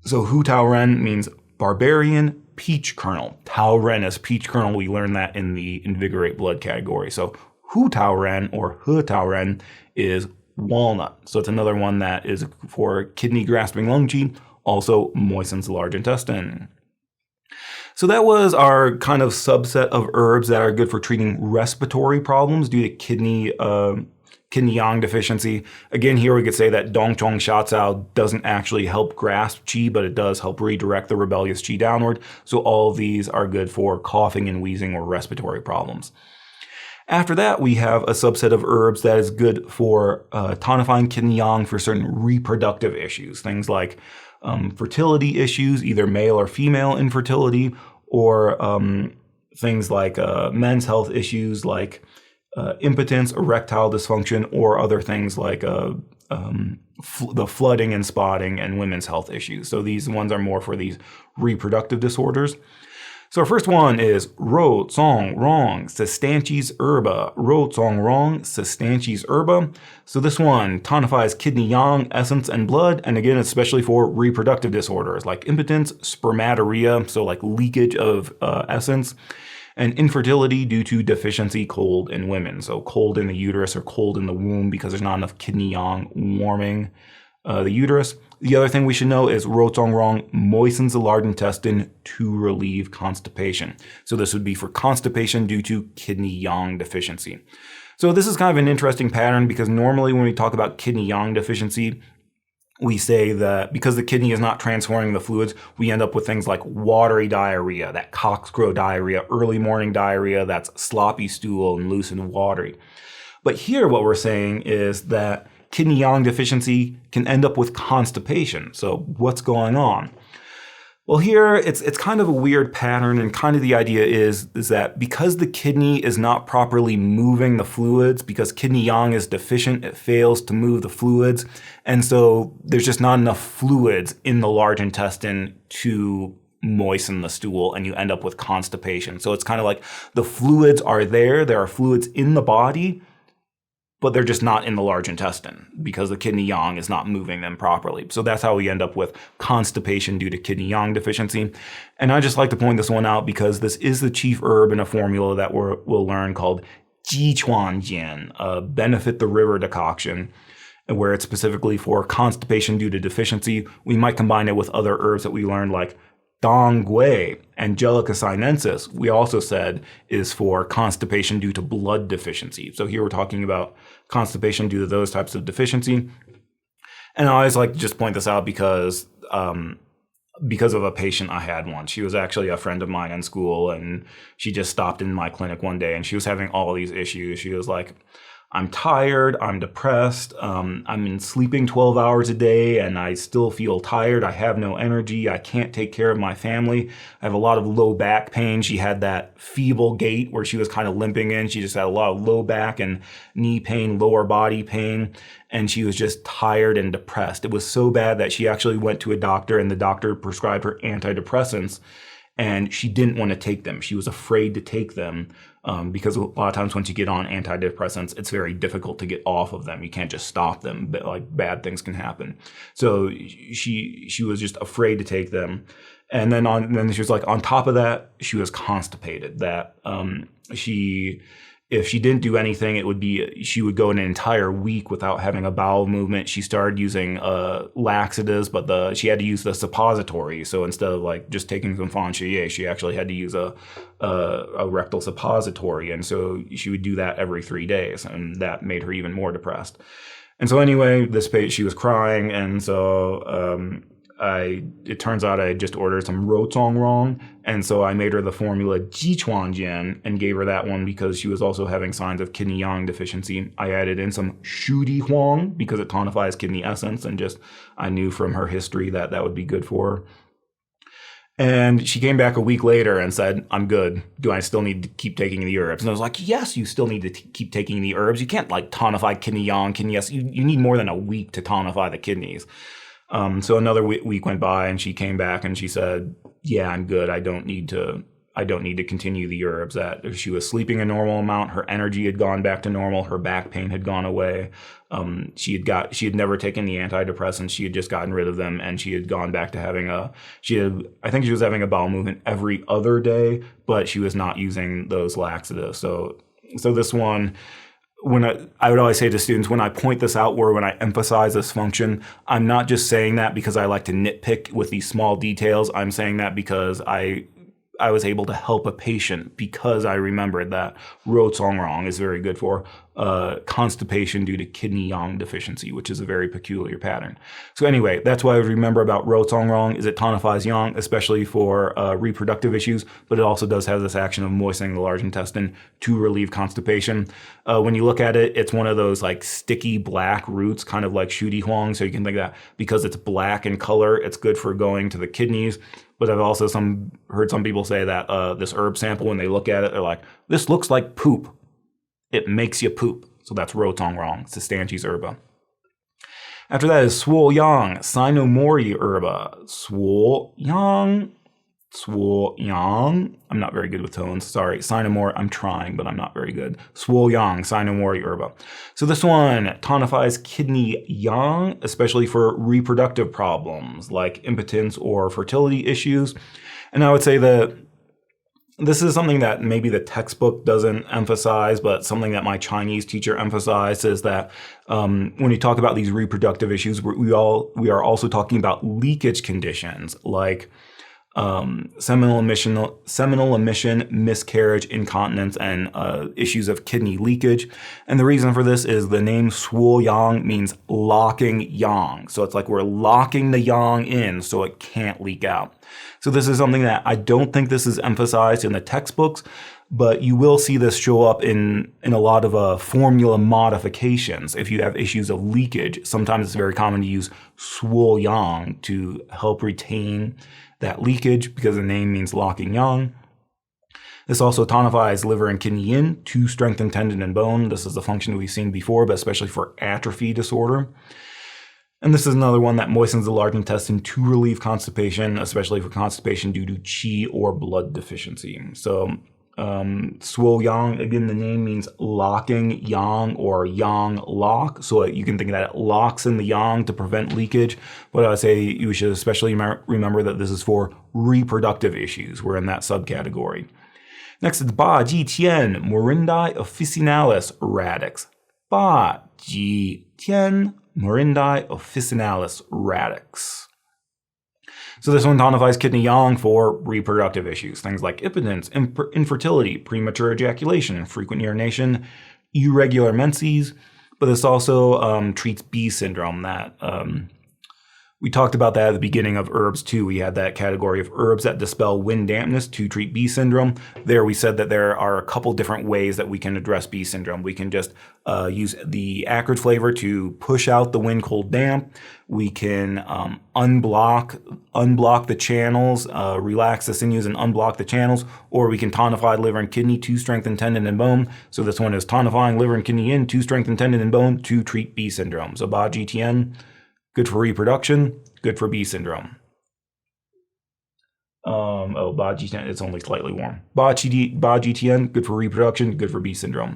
So hu tao ren means barbarian peach kernel. Tao ren is peach kernel. We learned that in the invigorate blood category. So hu tao ren or he tao ren is walnut. So it's another one that is for kidney grasping lung qi, also moistens the large intestine. So that was our kind of subset of herbs that are good for treating respiratory problems due to kidney yang deficiency. Again, here we could say that dongchong shiatao doesn't actually help grasp qi, but it does help redirect the rebellious qi downward. So all of these are good for coughing and wheezing or respiratory problems. After that, we have a subset of herbs that is good for tonifying kidney yang for certain reproductive issues, things like fertility issues, either male or female infertility, or things like men's health issues like impotence, erectile dysfunction, or other things like the flooding and spotting and women's health issues. So these ones are more for these reproductive disorders. So our first one is Ro Tsong Rong Sistanches herba. Ro Tsong Rong Sistanches herba. So this one tonifies kidney yang, essence, and blood. And again, especially for reproductive disorders like impotence, spermatorrhea, so like leakage of essence, and infertility due to deficiency cold in women. So cold in the uterus or cold in the womb because there's not enough kidney yang warming the uterus. The other thing we should know is Ro Tsong Rong moistens the large intestine to relieve constipation. So this would be for constipation due to kidney yang deficiency. So this is kind of an interesting pattern because normally when we talk about kidney yang deficiency, we say that because the kidney is not transferring the fluids, we end up with things like watery diarrhea, that cock's crow diarrhea, early morning diarrhea, that's sloppy stool and loose and watery. But here what we're saying is that kidney yang deficiency can end up with constipation. So what's going on? Well, here it's kind of a weird pattern, and kind of the idea is that because the kidney is not properly moving the fluids, because kidney yang is deficient, it fails to move the fluids, and so there's just not enough fluids in the large intestine to moisten the stool, and you end up with constipation. So it's kind of like the fluids are there are fluids in the body, but they're just not in the large intestine because the kidney yang is not moving them properly. So that's how we end up with constipation due to kidney yang deficiency. And I just like to point this one out because this is the chief herb in a formula that we'll learn called Jichuanjian, Benefit the River decoction, where it's specifically for constipation due to deficiency. We might combine it with other herbs that we learned like Dong Gui, Angelica sinensis, we also said is for constipation due to blood deficiency. So here we're talking about constipation due to those types of deficiency. And I always like to just point this out because of a patient I had once. She was actually a friend of mine in school, and she just stopped in my clinic one day and she was having all these issues. She was like, I'm tired, I'm depressed, I'm sleeping 12 hours a day and I still feel tired, I have no energy, I can't take care of my family, I have a lot of low back pain. She had that feeble gait where she was kind of limping in. She just had a lot of low back and knee pain, lower body pain, and she was just tired and depressed. It was so bad that she actually went to a doctor and the doctor prescribed her antidepressants, and she didn't want to take them. She was afraid to take them because a lot of times once you get on antidepressants, it's very difficult to get off of them. You can't just stop them, but like bad things can happen. So she was just afraid to take them. And then she was like, on top of that, she was constipated. That if she didn't do anything, she would go an entire week without having a bowel movement. She started using laxatives, but she had to use the suppository. So instead of like just taking some Fonchier, she actually had to use a rectal suppository. And so she would do that every 3 days, and that made her even more depressed. And so anyway, she was crying, and so it turns out I just ordered some Ro Tsong Rong, and so I made her the formula Jichuanjian and gave her that one because she was also having signs of kidney yang deficiency. I added in some Shu Di Huang because it tonifies kidney essence, and just I knew from her history that would be good for her. And she came back a week later and said, I'm good. Do I still need to keep taking the herbs? And I was like, yes, you still need to keep taking the herbs. You can't like tonify kidney yang, kidney yes. You need more than a week to tonify the kidneys. So another week went by and she came back and she said, yeah, I'm good. I don't need to continue the herbs. That she was sleeping a normal amount. Her energy had gone back to normal. Her back pain had gone away. She had never taken the antidepressants. She had just gotten rid of them, and she had gone back to having I think she was having a bowel movement every other day, but she was not using those laxatives. So this one, when I would always say to students, when I point this out, when I emphasize this function, I'm not just saying that because I like to nitpick with these small details. I'm saying that because I was able to help a patient because I remembered that Rong is very good for constipation due to kidney yang deficiency, which is a very peculiar pattern. So anyway, that's what I would remember about Rong is it tonifies yang, especially for reproductive issues, but it also does have this action of moistening the large intestine to relieve constipation. When you look at it, it's one of those like sticky black roots, kind of like Shudi Huang. So you can think that because it's black in color, it's good for going to the kidneys. But I've also heard some people say that this herb sample, when they look at it, they're like, this looks like poop. It makes you poop. So that's Rong. It's the Stanchi's herba. After that is Swol Yang, Sinomori herba. Swol Yang. I'm not very good with tones. Sorry. Sinomori, I'm trying, but I'm not very good. Swol Yang, Sinomori herba. So this one tonifies kidney yang, especially for reproductive problems like impotence or fertility issues. And I would say that this is something that maybe the textbook doesn't emphasize, but something that my Chinese teacher emphasized is that when we talk about these reproductive issues, we are also talking about leakage conditions like seminal emission, miscarriage, incontinence, and issues of kidney leakage. And the reason for this is the name Swol Yang means locking yang. So it's like we're locking the yang in so it can't leak out. So this is something that I don't think this is emphasized in the textbooks, but you will see this show up in a lot of formula modifications. If you have issues of leakage, sometimes it's very common to use Swol Yang to help retain that leakage because the name means locking yang. This also tonifies liver and kidney yin to strengthen tendon and bone. This is a function we've seen before, but especially for atrophy disorder. And this is another one that moistens the large intestine to relieve constipation, especially for constipation due to qi or blood deficiency. So Swol Yang, again, the name means locking yang or yang lock. So you can think that it locks in the yang to prevent leakage. But I would say you should especially remember that this is for reproductive issues. We're in that subcategory. Next is Ba Ji Tian, Morindae officinalis radix. Ba Ji Tian, Morindae officinalis radix. So this one tonifies kidney yang for reproductive issues, things like impotence, infertility, premature ejaculation, frequent urination, irregular menses. But this also treats B syndrome. That we talked about that at the beginning of herbs too. We had that category of herbs that dispel wind dampness to treat B syndrome. There we said that there are a couple different ways that we can address B syndrome. We can just use the acrid flavor to push out the wind, cold, damp. We can unblock the channels, relax the sinews and unblock the channels, or we can tonify liver and kidney to strengthen tendon and bone. So this one is tonifying liver and kidney in to strengthen tendon and bone to treat B syndrome. So Ba Ji Tian, good for reproduction, good for B syndrome. Ba Ji Tian, it's only slightly warm. Ba Ji Tian, good for reproduction, good for B syndrome.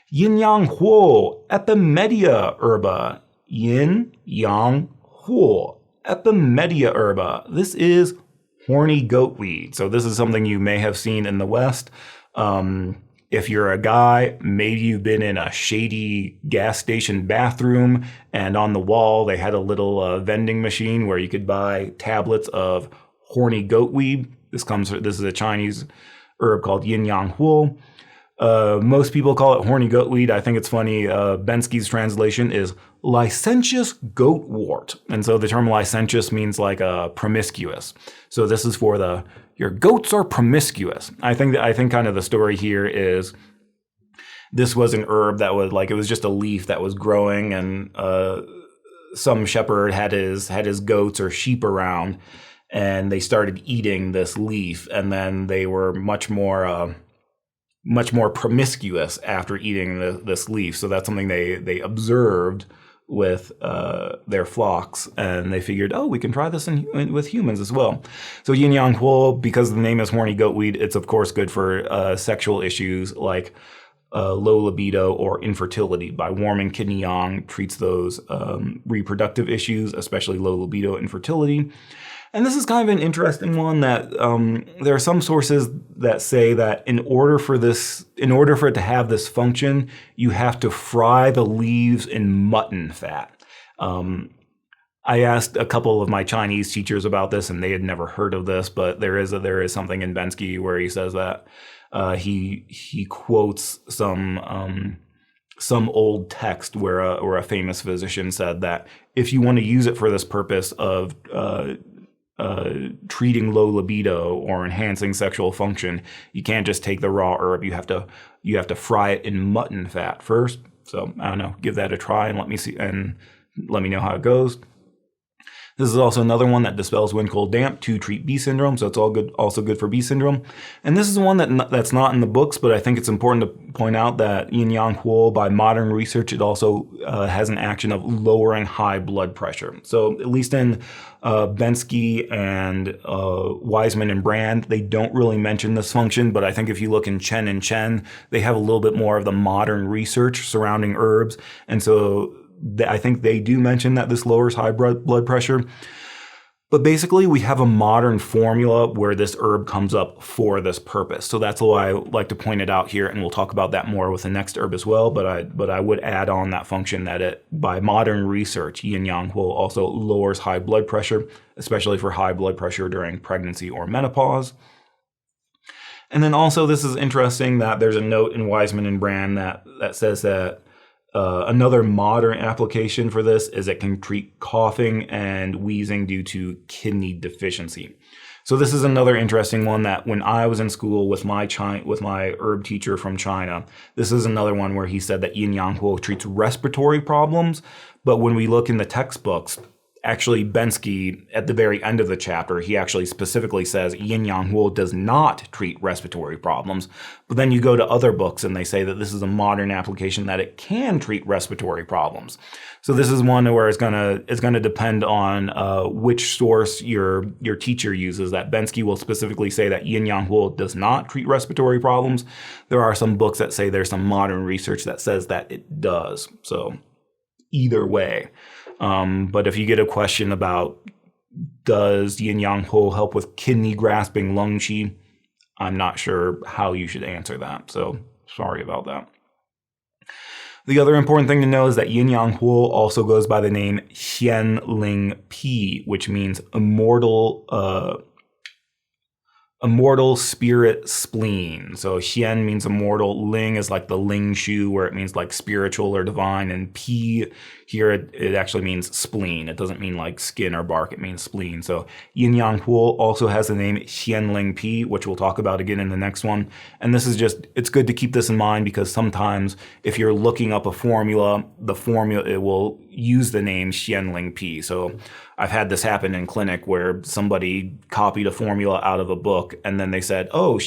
Yin Yang Huo, Epimedia herba. Yin Yang Huo, Epimedia herba. This is horny goatweed. So this is something you may have seen in the West. If you're a guy, maybe you've been in a shady gas station bathroom, and on the wall they had a little vending machine where you could buy tablets of horny goatweed. This is a Chinese herb called Yin Yang Huo. Most people call it horny goatweed. I think it's funny. Bensky's translation is licentious goatwort. And so the term licentious means like promiscuous. So this is for your goats are promiscuous. I think kind of the story here is this was an herb that was like, it was just a leaf that was growing, and some shepherd had his goats or sheep around, and they started eating this leaf, and then they were much more promiscuous after eating this leaf. So that's something they observed with their flocks, and they figured, oh, we can try this with humans as well. So yin yang huo, because the name is horny goatweed, it's of course good for sexual issues like low libido or infertility. By warming kidney yang treats those reproductive issues, especially low libido, infertility. And this is kind of an interesting one that there are some sources that say that in order for it to have this function, you have to fry the leaves in mutton fat. I asked a couple of my Chinese teachers about this, and they had never heard of this, but there is something in Bensky where he says that he quotes some old text where a famous physician said that if you want to use it for this purpose of treating low libido or enhancing sexual function, you can't just take the raw herb. You have to fry it in mutton fat first. So I don't know, give that a try and let me know how it goes. This is also another one that dispels wind, cold, damp to treat bee syndrome, so it's all good, also good for bee syndrome. And this is one that's not in the books, but I think it's important to point out that yin yang huo, by modern research, it also has an action of lowering high blood pressure. So at least in Bensky and Wiseman and Brand, they don't really mention this function, but I think if you look in Chen and Chen, they have a little bit more of the modern research surrounding herbs, and so I think they do mention that this lowers high blood pressure. But basically, we have a modern formula where this herb comes up for this purpose. So that's why I like to point it out here, and we'll talk about that more with the next herb as well. But I would add on that function that it, by modern research, yin yang huo also lowers high blood pressure, especially for high blood pressure during pregnancy or menopause. And then also, this is interesting that there's a note in Wiseman and Brand that says that another modern application for this is it can treat coughing and wheezing due to kidney deficiency. So this is another interesting one that when I was in school with my herb teacher from China, this is another one where he said that yin yang huo treats respiratory problems. But when we look in the textbooks, actually Bensky, at the very end of the chapter, he actually specifically says yin yang huo does not treat respiratory problems. But then you go to other books and they say that this is a modern application that it can treat respiratory problems. So this is one where it's gonna depend on which source your teacher uses. That Bensky will specifically say that yin yang huo does not treat respiratory problems. There are some books that say there's some modern research that says that it does. So either way. But if you get a question about does yin yang huo help with kidney grasping lung qi, I'm not sure how you should answer that. So sorry about that. The other important thing to know is that yin yang huo also goes by the name Xian Ling Pi, which means immortal spirit spleen. So Xian means immortal, Ling is like the Ling Shu, where it means like spiritual or divine, and Pi here it actually means spleen. It doesn't mean like skin or bark, it means spleen. So yin yang huo also has the name Xian Ling Pi, which we'll talk about again in the next one. And this is just, it's good to keep this in mind because sometimes if you're looking up a formula, it will use the name Xian Ling Pi. So I've had this happen in clinic where somebody copied a formula out of a book and then they said, oh,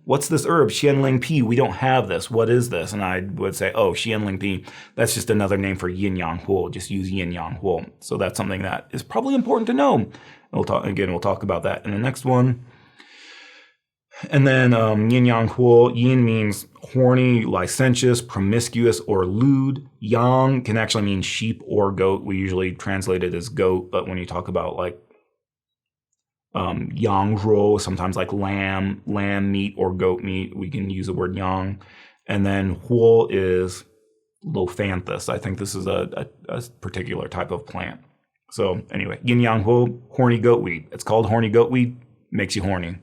what's this herb? Xian Ling Pi, we don't have this. What is this? And I would say, oh, Xian Ling Pi, that's just another name for yin yang huo. Just use yin yang huo. So that's something that is probably important to know. We'll talk about that in the next one. And then yin yang huo, yin means horny, licentious, promiscuous, or lewd. Yang can actually mean sheep or goat. We usually translate it as goat, but when you talk about like yang zhuo, sometimes like lamb meat or goat meat, we can use the word yang. And then huo is lophanthus. I think this is a particular type of plant. So anyway, yin yang huo, horny goatweed. It's called horny goatweed, makes you horny.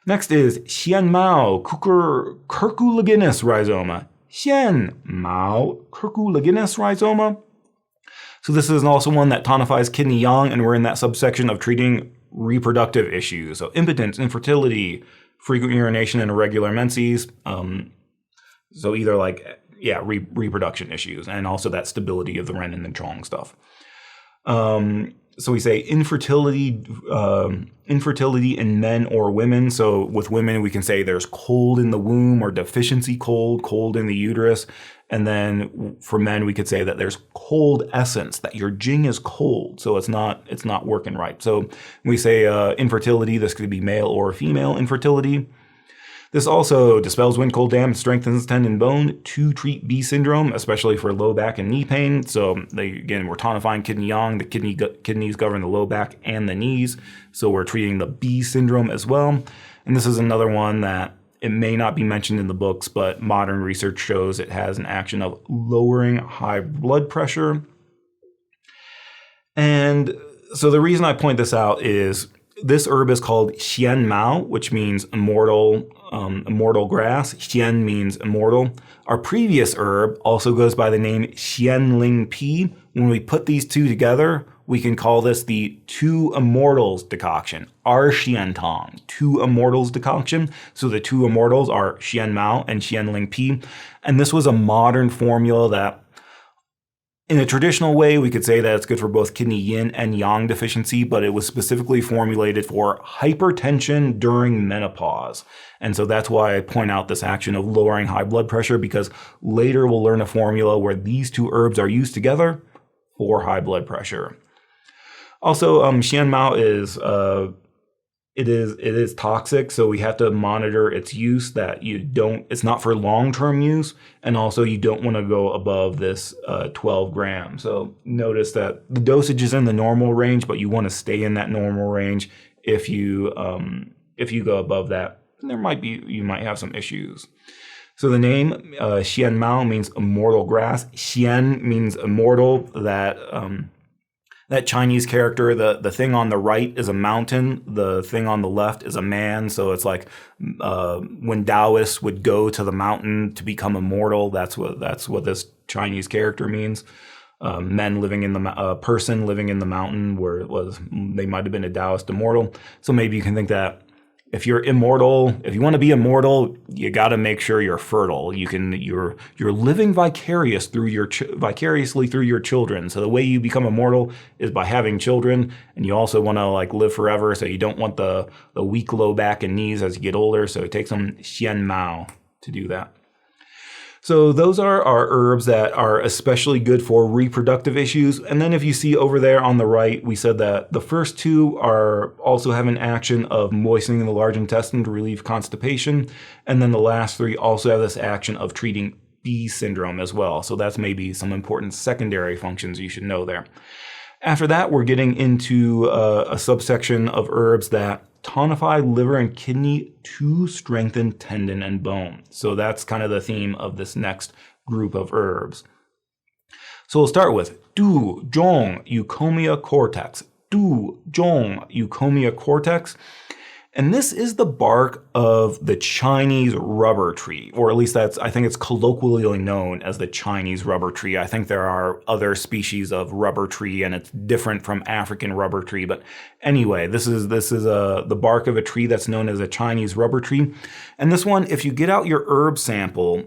Next is Xian Mao curculiginous rhizoma. Xian Mao curculiginous rhizoma. So this is also one that tonifies kidney yang, and we're in that subsection of treating reproductive issues. So impotence, infertility, frequent urination, and irregular menses. So either reproduction issues, and also that stability of the Ren and the Chong stuff. So we say infertility in men or women. So with women, we can say there's cold in the womb or deficiency cold in the uterus. And then for men, we could say that there's cold essence, that your jing is cold, so it's not working right. So when we say infertility, this could be male or female infertility. This also dispels wind, cold, damp, strengthens tendon bone to treat B syndrome, especially for low back and knee pain. So again, we're tonifying kidney yang. The kidneys govern the low back and the knees. So we're treating the B syndrome as well. And this is another one that it may not be mentioned in the books, but modern research shows it has an action of lowering high blood pressure. And so the reason I point this out is this herb is called Xian Mao, which means immortal grass. Xian means immortal. Our previous herb also goes by the name Xianling Pi. When we put these two together, we can call this the Two Immortals decoction, our Xian Tong, Two Immortals decoction. So the two immortals are Xian Mao and Xianling Pi. And this was a modern formula that, in a traditional way, we could say that it's good for both kidney yin and yang deficiency, but it was specifically formulated for hypertension during menopause. And so that's why I point out this action of lowering high blood pressure, because later we'll learn a formula where these two herbs are used together for high blood pressure. Also, Xian Mao is toxic, so we have to monitor its use, that it's not for long-term use, and also you don't want to go above this 12 grams. So notice that the dosage is in the normal range, but you want to stay in that normal range. If you go above that, you might have some issues. So the name Xian Mao means immortal grass. Xian means immortal. That Chinese character, the thing on the right is a mountain, the thing on the left is a man. So it's like when Taoists would go to the mountain to become immortal, that's what this Chinese character means. Men living in person living in the mountain, where they might have been a Taoist immortal. So maybe you can think that if you're immortal, if you want to be immortal, you got to make sure you're fertile. You're living vicariously through your children. So the way you become immortal is by having children, and you also want to live forever. So you don't want the weak low back and knees as you get older. So it takes some Xian Mao to do that. So those are our herbs that are especially good for reproductive issues. And then if you see over there on the right, we said that the first two also have an action of moistening the large intestine to relieve constipation. And then the last three also have this action of treating B syndrome as well. So that's maybe some important secondary functions you should know there. After that, we're getting into a subsection of herbs that tonify liver and kidney to strengthen tendon and bone. So that's kind of the theme of this next group of herbs. So we'll start with Du Zhong Eucomia cortex. Du Zhong Eucomia cortex. And this is the bark of the Chinese rubber tree, or at least I think it's colloquially known as the Chinese rubber tree. I think there are other species of rubber tree, and it's different from African rubber tree. But anyway, this is the bark of a tree that's known as a Chinese rubber tree. And this one, if you get out your herb sample,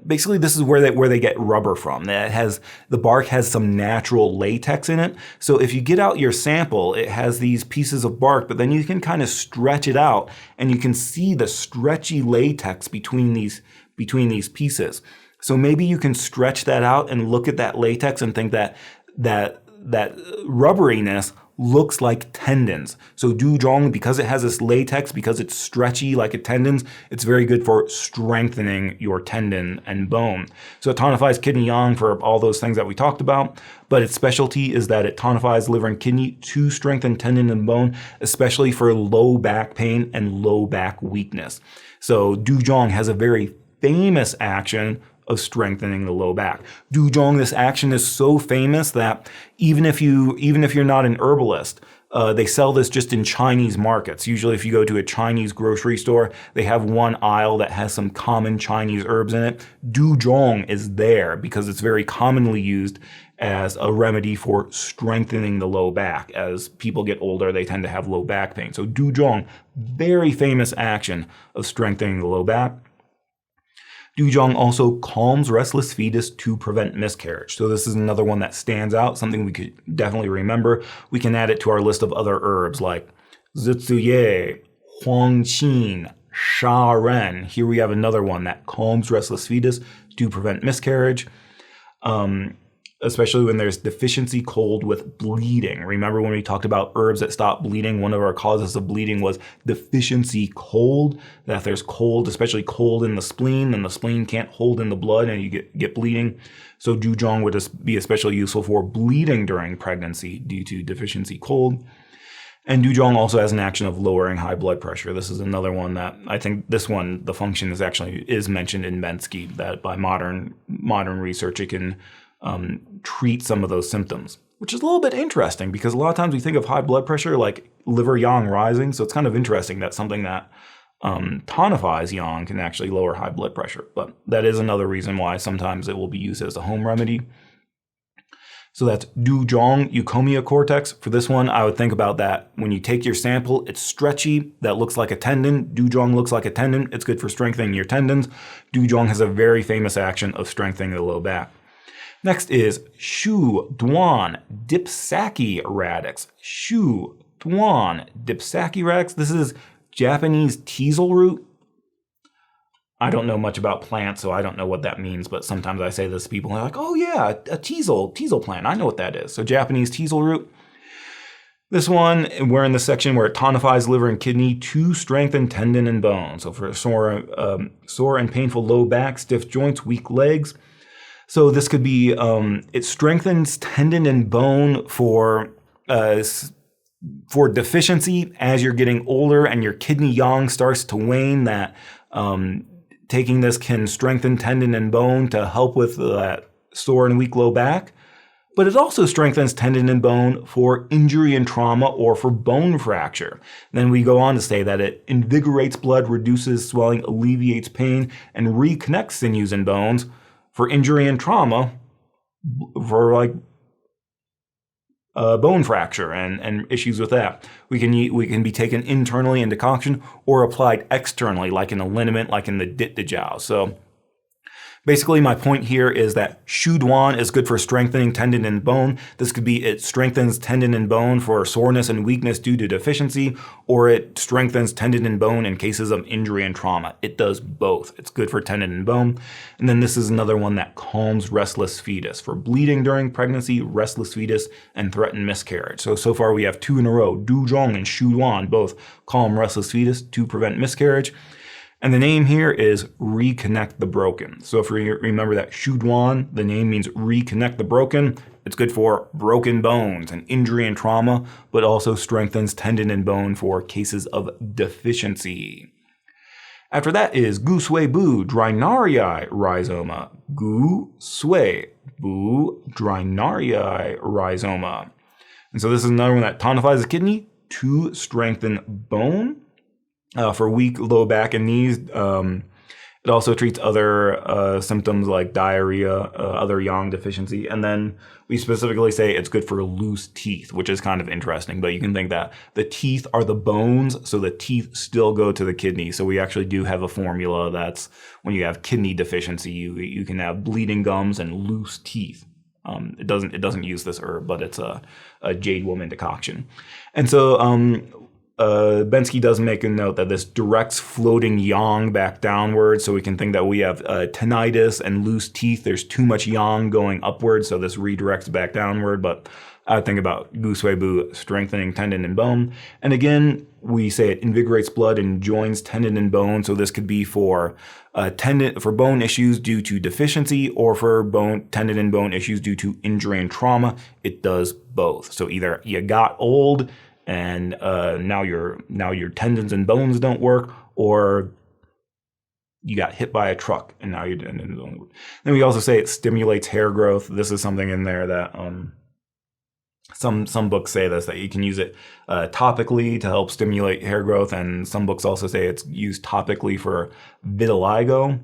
basically this is where they get rubber from. The bark has some natural latex in it. So if you get out your sample, it has these pieces of bark, but then you can kind of stretch it out, and you can see the stretchy latex between these pieces. So maybe you can stretch that out and look at that latex and think that rubberiness looks like tendons. So Du Zhong, because it has this latex, because it's stretchy like a tendons, it's very good for strengthening your tendon and bone. So it tonifies kidney yang for all those things that we talked about, but its specialty is that it tonifies liver and kidney to strengthen tendon and bone, especially for low back pain and low back weakness. So Du Zhong has a very famous action of strengthening the low back. Du Zhong, this action is so famous that even if you're not an herbalist, they sell this just in Chinese markets. Usually if you go to a Chinese grocery store, they have one aisle that has some common Chinese herbs in it. Du Zhong is there because it's very commonly used as a remedy for strengthening the low back. As people get older, they tend to have low back pain. So Du Zhong, very famous action of strengthening the low back. Duzhong also calms restless fetus to prevent miscarriage. So this is another one that stands out, something we could definitely remember. We can add it to our list of other herbs like zitsuye, huangqin, sha ren. Here we have another one that calms restless fetus to prevent miscarriage. Especially when there's deficiency cold with bleeding. Remember when we talked about herbs that stop bleeding, one of our causes of bleeding was deficiency cold. That if there's cold, especially cold in the spleen, then the spleen can't hold in the blood and you get bleeding. So Duzhong would be especially useful for bleeding during pregnancy due to deficiency cold. And Duzhong also has an action of lowering high blood pressure. This is another one that I think this one, the function is mentioned in Bensky, that by modern research it can treat some of those symptoms, which is a little bit interesting because a lot of times we think of high blood pressure like liver yang rising. So it's kind of interesting that something that tonifies yang can actually lower high blood pressure. But that is another reason why sometimes it will be used as a home remedy. So that's Duzhong eucomia cortex. For this one, I would think about that when you take your sample, it's stretchy, that looks like a tendon. Duzhong looks like a tendon. It's good for strengthening your tendons. Duzhong has a very famous action of strengthening the low back. Next is Shu Duan Dipsaki radix. Shu Duan Dipsaki radix. This is Japanese teasel root. I don't know much about plants, so I don't know what that means, but sometimes I say this to people and they're like, oh yeah, a teasel plant. I know what that is. So Japanese teasel root. This one, we're in the section where it tonifies liver and kidney to strengthen tendon and bone. So for sore and painful low back, stiff joints, weak legs. So this could be, it strengthens tendon and bone for deficiency as you're getting older and your kidney yang starts to wane. That taking this can strengthen tendon and bone to help with that sore and weak low back. But it also strengthens tendon and bone for injury and trauma or for bone fracture. Then we go on to say that it invigorates blood, reduces swelling, alleviates pain, and reconnects sinews and bones for injury and trauma, for like bone fracture and issues with that. We can be taken internally in decoction or applied externally, like in a liniment, like in the ditdijao. So basically, my point here is that Shu Duan is good for strengthening tendon and bone. This could be it strengthens tendon and bone for soreness and weakness due to deficiency, or it strengthens tendon and bone in cases of injury and trauma. It does both. It's good for tendon and bone. And then this is another one that calms restless fetus for bleeding during pregnancy, restless fetus, and threatened miscarriage. So far we have two in a row. Duzhong and Shu Duan both calm restless fetus to prevent miscarriage. And the name here is reconnect the broken. So if you remember that Shu Duan, the name means reconnect the broken. It's good for broken bones and injury and trauma, but also strengthens tendon and bone for cases of deficiency. After that is Gu Sui Bu Drinarii rhizoma. Gu Sui Bu Drinarii rhizoma. And so this is another one that tonifies the kidney to strengthen bone. For weak low back and knees. It also treats other symptoms like diarrhea, other yang deficiency. And then we specifically say it's good for loose teeth, which is kind of interesting. But you can think that the teeth are the bones, so the teeth still go to the kidney. So we actually do have a formula that's when you have kidney deficiency, you can have bleeding gums and loose teeth. It doesn't use this herb, but it's a jade woman decoction. And so Bensky does make a note that this directs floating yang back downward, so we can think that we have tinnitus and loose teeth. There's too much yang going upward, so this redirects back downward. But I would think about Gu Sui Bu strengthening tendon and bone. And again, we say it invigorates blood and joins tendon and bone, so this could be for bone issues due to deficiency or for tendon and bone issues due to injury and trauma. It does both. So either you got old and now your tendons and bones don't work, or you got hit by a truck and now your tendons don't work. Then we also say it stimulates hair growth. This is something in there that some books say this, that you can use it topically to help stimulate hair growth, and some books also say it's used topically for vitiligo.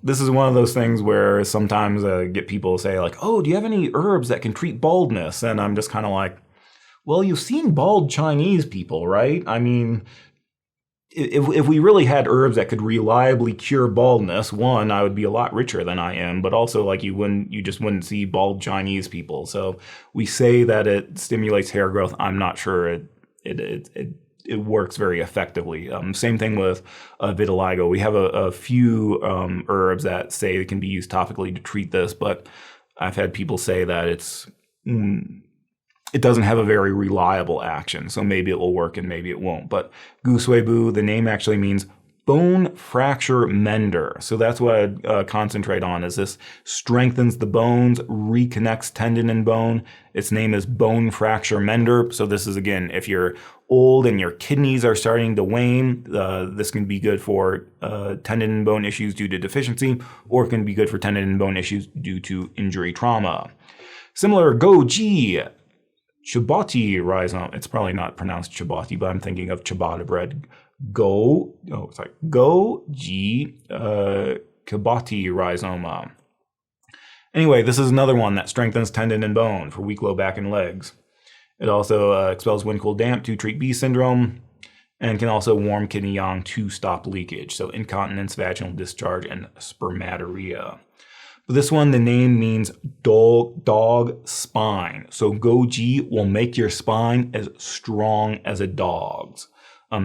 This is one of those things where sometimes I get people say like, oh, do you have any herbs that can treat baldness? And I'm just kind of like, well, you've seen bald Chinese people, right? I mean, if we really had herbs that could reliably cure baldness, one, I would be a lot richer than I am, but also like you just wouldn't see bald Chinese people. So we say that it stimulates hair growth. I'm not sure it works very effectively. Same thing with vitiligo. We have a few herbs that say it can be used topically to treat this, but I've had people say that it doesn't have a very reliable action, so maybe it will work and maybe it won't. But Gu Sui Bu, the name actually means bone fracture mender. So that's what I'd concentrate on, is this strengthens the bones, reconnects tendon and bone. Its name is bone fracture mender. So this is, again, if you're old and your kidneys are starting to wane, this can be good for tendon and bone issues due to deficiency, or it can be good for tendon and bone issues due to injury trauma. Similar, Goji, Chibati rhizome. It's probably not pronounced Chibati, but I'm thinking of ciabatta bread. Goji Chibati rhizoma. Anyway, this is another one that strengthens tendon and bone for weak low back and legs. It also expels wind, cool, damp to treat B syndrome, and can also warm kidney yang to stop leakage. So incontinence, vaginal discharge, and spermatorrhea. But this one, the name means dog spine. So Goji will make your spine as strong as a dog's.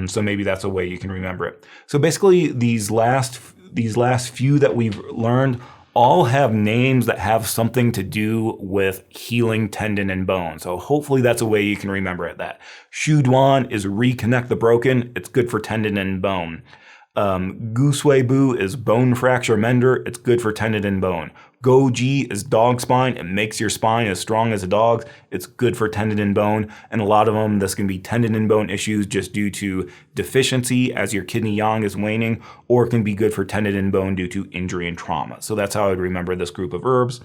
So maybe that's a way you can remember it. So basically, these last few that we've learned all have names that have something to do with healing tendon and bone. So hopefully that's a way you can remember it. That Shu Duan is reconnect the broken. It's good for tendon and bone. Gu Sui Bu is bone fracture mender. It's good for tendon and bone. Goji is dog spine. It makes your spine as strong as a dog's. It's good for tendon and bone. And a lot of them, this can be tendon and bone issues just due to deficiency as your kidney yang is waning, or it can be good for tendon and bone due to injury and trauma. So that's how I would remember this group of herbs.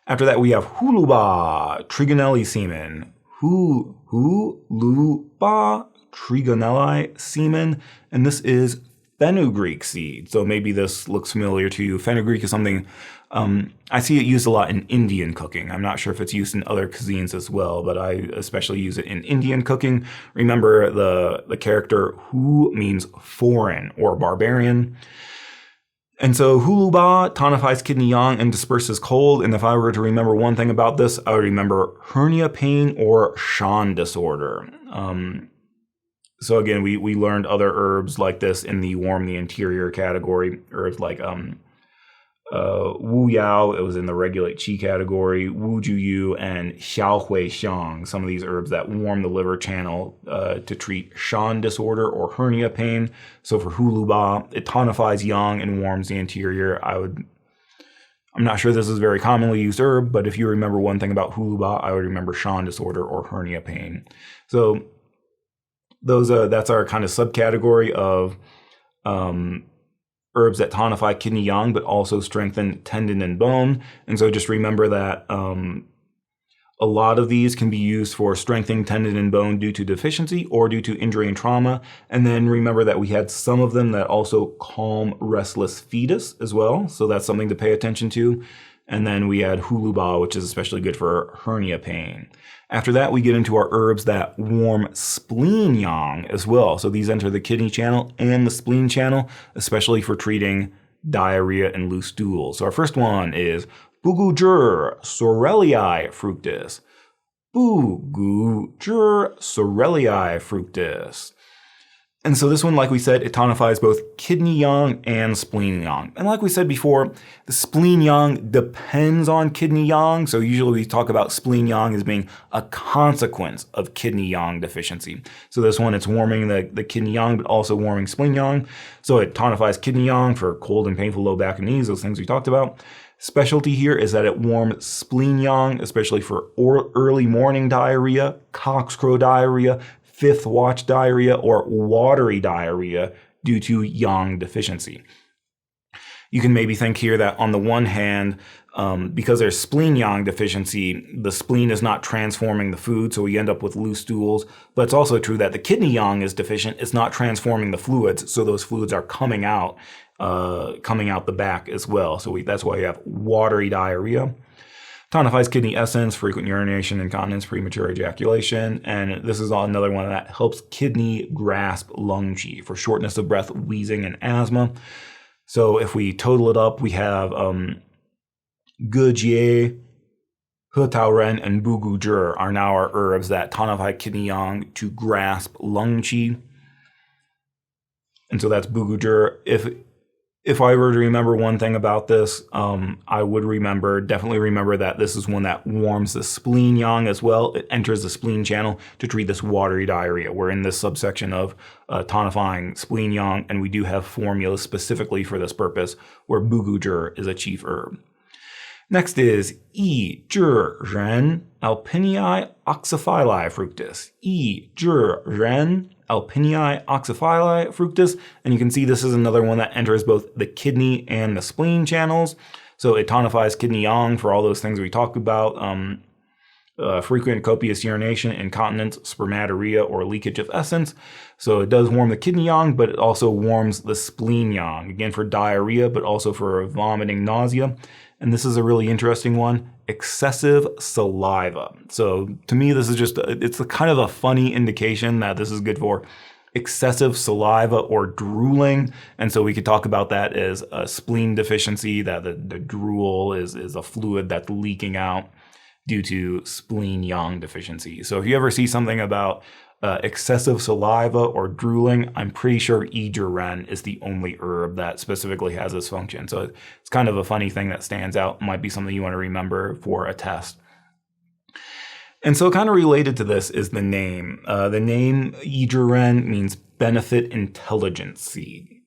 After that, we have Huluba, Trigonelli semen. Huluba, Trigonelli semen, and this is fenugreek seed. So maybe this looks familiar to you. Fenugreek is something I see it used a lot in Indian cooking. I'm not sure if it's used in other cuisines as well, but I especially use it in Indian cooking. Remember, the character Hu means foreign or barbarian. And so Huluba tonifies kidney yang and disperses cold. And if I were to remember one thing about this, I would remember hernia pain or Shan disorder. So again, we learned other herbs like this in the warm the interior category. Herbs like Wu Yao, it was in the regulate qi category. Wu Ju Yu and Xiao Hui Xiang, some of these herbs that warm the liver channel to treat Shan disorder or hernia pain. So for Huluba, it tonifies yang and warms the interior. I'm not sure this is a very commonly used herb, but if you remember one thing about Huluba, I would remember Shan disorder or hernia pain. So that's our kind of subcategory of herbs that tonify kidney yang, but also strengthen tendon and bone. And so just remember that a lot of these can be used for strengthening tendon and bone due to deficiency or due to injury and trauma. And then remember that we had some of them that also calm restless fetus as well. So that's something to pay attention to. And then we had Huluba, which is especially good for hernia pain. After that, we get into our herbs that warm spleen yang as well. So these enter the kidney channel and the spleen channel, especially for treating diarrhea and loose stools. So our first one is Bugujur Sorellii fructis. Bugujur Sorellii fructis. And so this one, like we said, it tonifies both kidney yang and spleen yang. And like we said before, the spleen yang depends on kidney yang. So usually we talk about spleen yang as being a consequence of kidney yang deficiency. So this one, it's warming the kidney yang, but also warming spleen yang. So it tonifies kidney yang for cold and painful low back and knees, those things we talked about. Specialty here is that it warms spleen yang, especially for early morning diarrhea, cockscrow diarrhea, fifth watch diarrhea, or watery diarrhea due to yang deficiency. You can maybe think here that on the one hand, because there's spleen yang deficiency, the spleen is not transforming the food, so we end up with loose stools. But it's also true that the kidney yang is deficient. It's not transforming the fluids, so those fluids are coming out the back as well. So that's why you have watery diarrhea. Tonifies kidney essence, frequent urination, incontinence, premature ejaculation. And this is another one that helps kidney grasp lung qi for shortness of breath, wheezing, and asthma. So if we total it up, we have Ge Jie, He Tao Ren, and Bu Gu Zhi are now our herbs that tonify kidney yang to grasp lung qi. And so that's Bu Gu Zhi. If I were to remember one thing about this, I would definitely remember that this is one that warms the spleen yang as well. It enters the spleen channel to treat this watery diarrhea. We're in this subsection of tonifying spleen yang, and we do have formulas specifically for this purpose, where Bu Gu Zhi is a chief herb. Next is Yi Zhi Ren Alpinii oxyphili fructus. Yi Zhi Ren Alpinii oxyphili fructus. And you can see this is another one that enters both the kidney and the spleen channels. So it tonifies kidney yang for all those things we talked about. Frequent copious urination, incontinence, spermatorrhea, or leakage of essence. So it does warm the kidney yang, but it also warms the spleen yang. Again, for diarrhea, but also for vomiting, nausea. And this is a really interesting one, excessive saliva. So to me, this is it's a kind of a funny indication that this is good for excessive saliva or drooling. And so we could talk about that as a spleen deficiency, that the drool is a fluid that's leaking out due to spleen yang deficiency. So if you ever see something about excessive saliva or drooling, I'm pretty sure Yi Zhi Ren is the only herb that specifically has this function. So it's kind of a funny thing that stands out. Might be something you want to remember for a test. And so kind of related to this is the name. The name Yi Zhi Ren means benefit intelligency.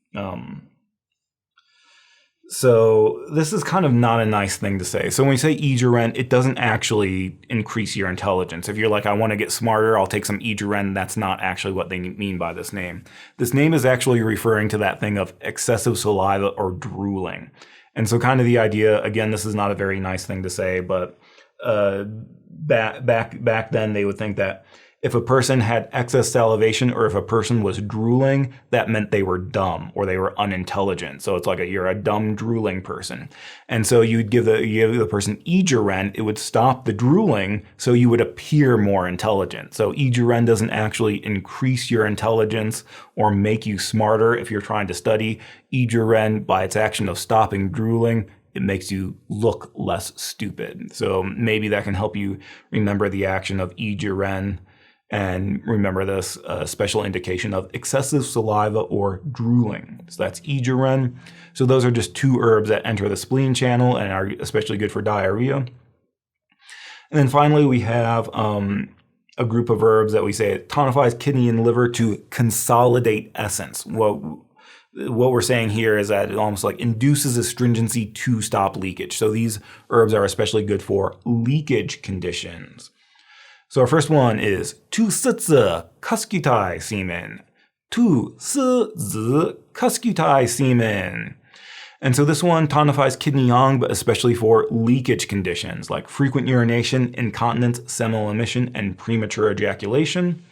So this is kind of not a nice thing to say. So when we say Yi Zhi Ren, it doesn't actually increase your intelligence. If you're like, I want to get smarter, I'll take some Yi Zhi Ren, that's not actually what they mean by this name. This name is actually referring to that thing of excessive saliva or drooling. And so kind of the idea, again, this is not a very nice thing to say, but back then they would think that if a person had excess salivation or if a person was drooling, that meant they were dumb or they were unintelligent. So it's like you're a dumb drooling person. And so you'd give the person Yi Zhi Ren, it would stop the drooling so you would appear more intelligent. So Yi Zhi Ren doesn't actually increase your intelligence or make you smarter if you're trying to study. Yi Zhi Ren, by its action of stopping drooling, it makes you look less stupid. So maybe that can help you remember the action of Yi Zhi Ren. And remember this special indication of excessive saliva or drooling. So that's Yi Zhi Ren. So those are just two herbs that enter the spleen channel and are especially good for diarrhea. And then finally, we have a group of herbs that we say it tonifies kidney and liver to consolidate essence. What we're saying here is that it almost like induces astringency to stop leakage. So these herbs are especially good for leakage conditions. So our first one is Tu Si Zi Cuscuti semen. Tu Si Zi Cuscuti semen. And so this one tonifies kidney yang, but especially for leakage conditions like frequent urination, incontinence, seminal emission, and premature ejaculation.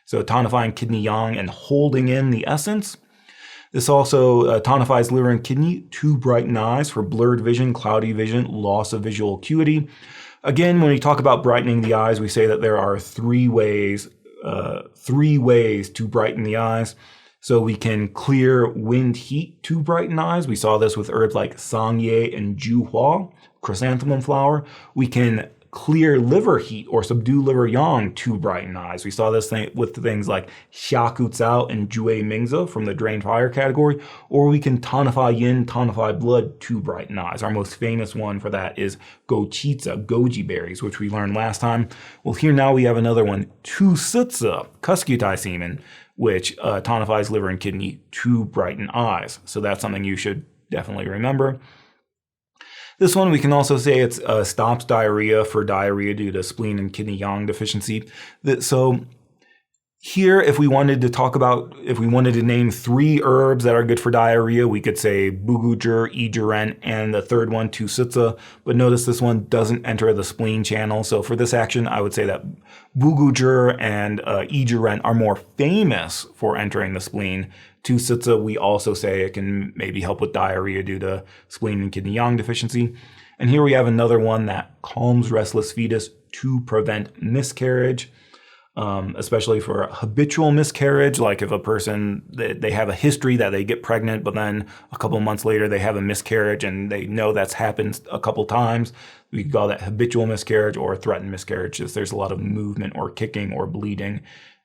So tonifying kidney yang and holding in the essence. This also tonifies liver and kidney to brighten eyes for blurred vision, cloudy vision, loss of visual acuity. Again, when we talk about brightening the eyes, we say that there are three ways to brighten the eyes. So we can clear wind heat to brighten eyes. We saw this with herbs like sangye and juhua, chrysanthemum flower. We can clear liver heat or subdue liver yang to brighten eyes. We saw this thing with things like xiaku cao and jue mingzi from the drained fire category. Or we can tonify yin, tonify blood to brighten eyes. Our most famous one for that is gochitsa, goji berries, which we learned last time. Well, here now we have another one, Tu Si Zi Cuscuti semen, which tonifies liver and kidney to brighten eyes. So that's something you should definitely remember. This one, we can also say it stops diarrhea for diarrhea due to spleen and kidney yang deficiency. So here, if we wanted to name three herbs that are good for diarrhea, we could say Bu Gu Zhi, Yi Zhi Ren, and the third one, Tu Si Zi. But notice this one doesn't enter the spleen channel. So for this action, I would say that Bu Gu Zhi and Yi Zhi Ren are more famous for entering the spleen. Tu Si Zi, we also say it can maybe help with diarrhea due to spleen and kidney yang deficiency. And here we have another one that calms restless fetus to prevent miscarriage, especially for a habitual miscarriage, like if a person, they have a history that they get pregnant, but then a couple months later they have a miscarriage and they know that's happened a couple times. We call that habitual miscarriage or threatened miscarriage if there's a lot of movement or kicking or bleeding.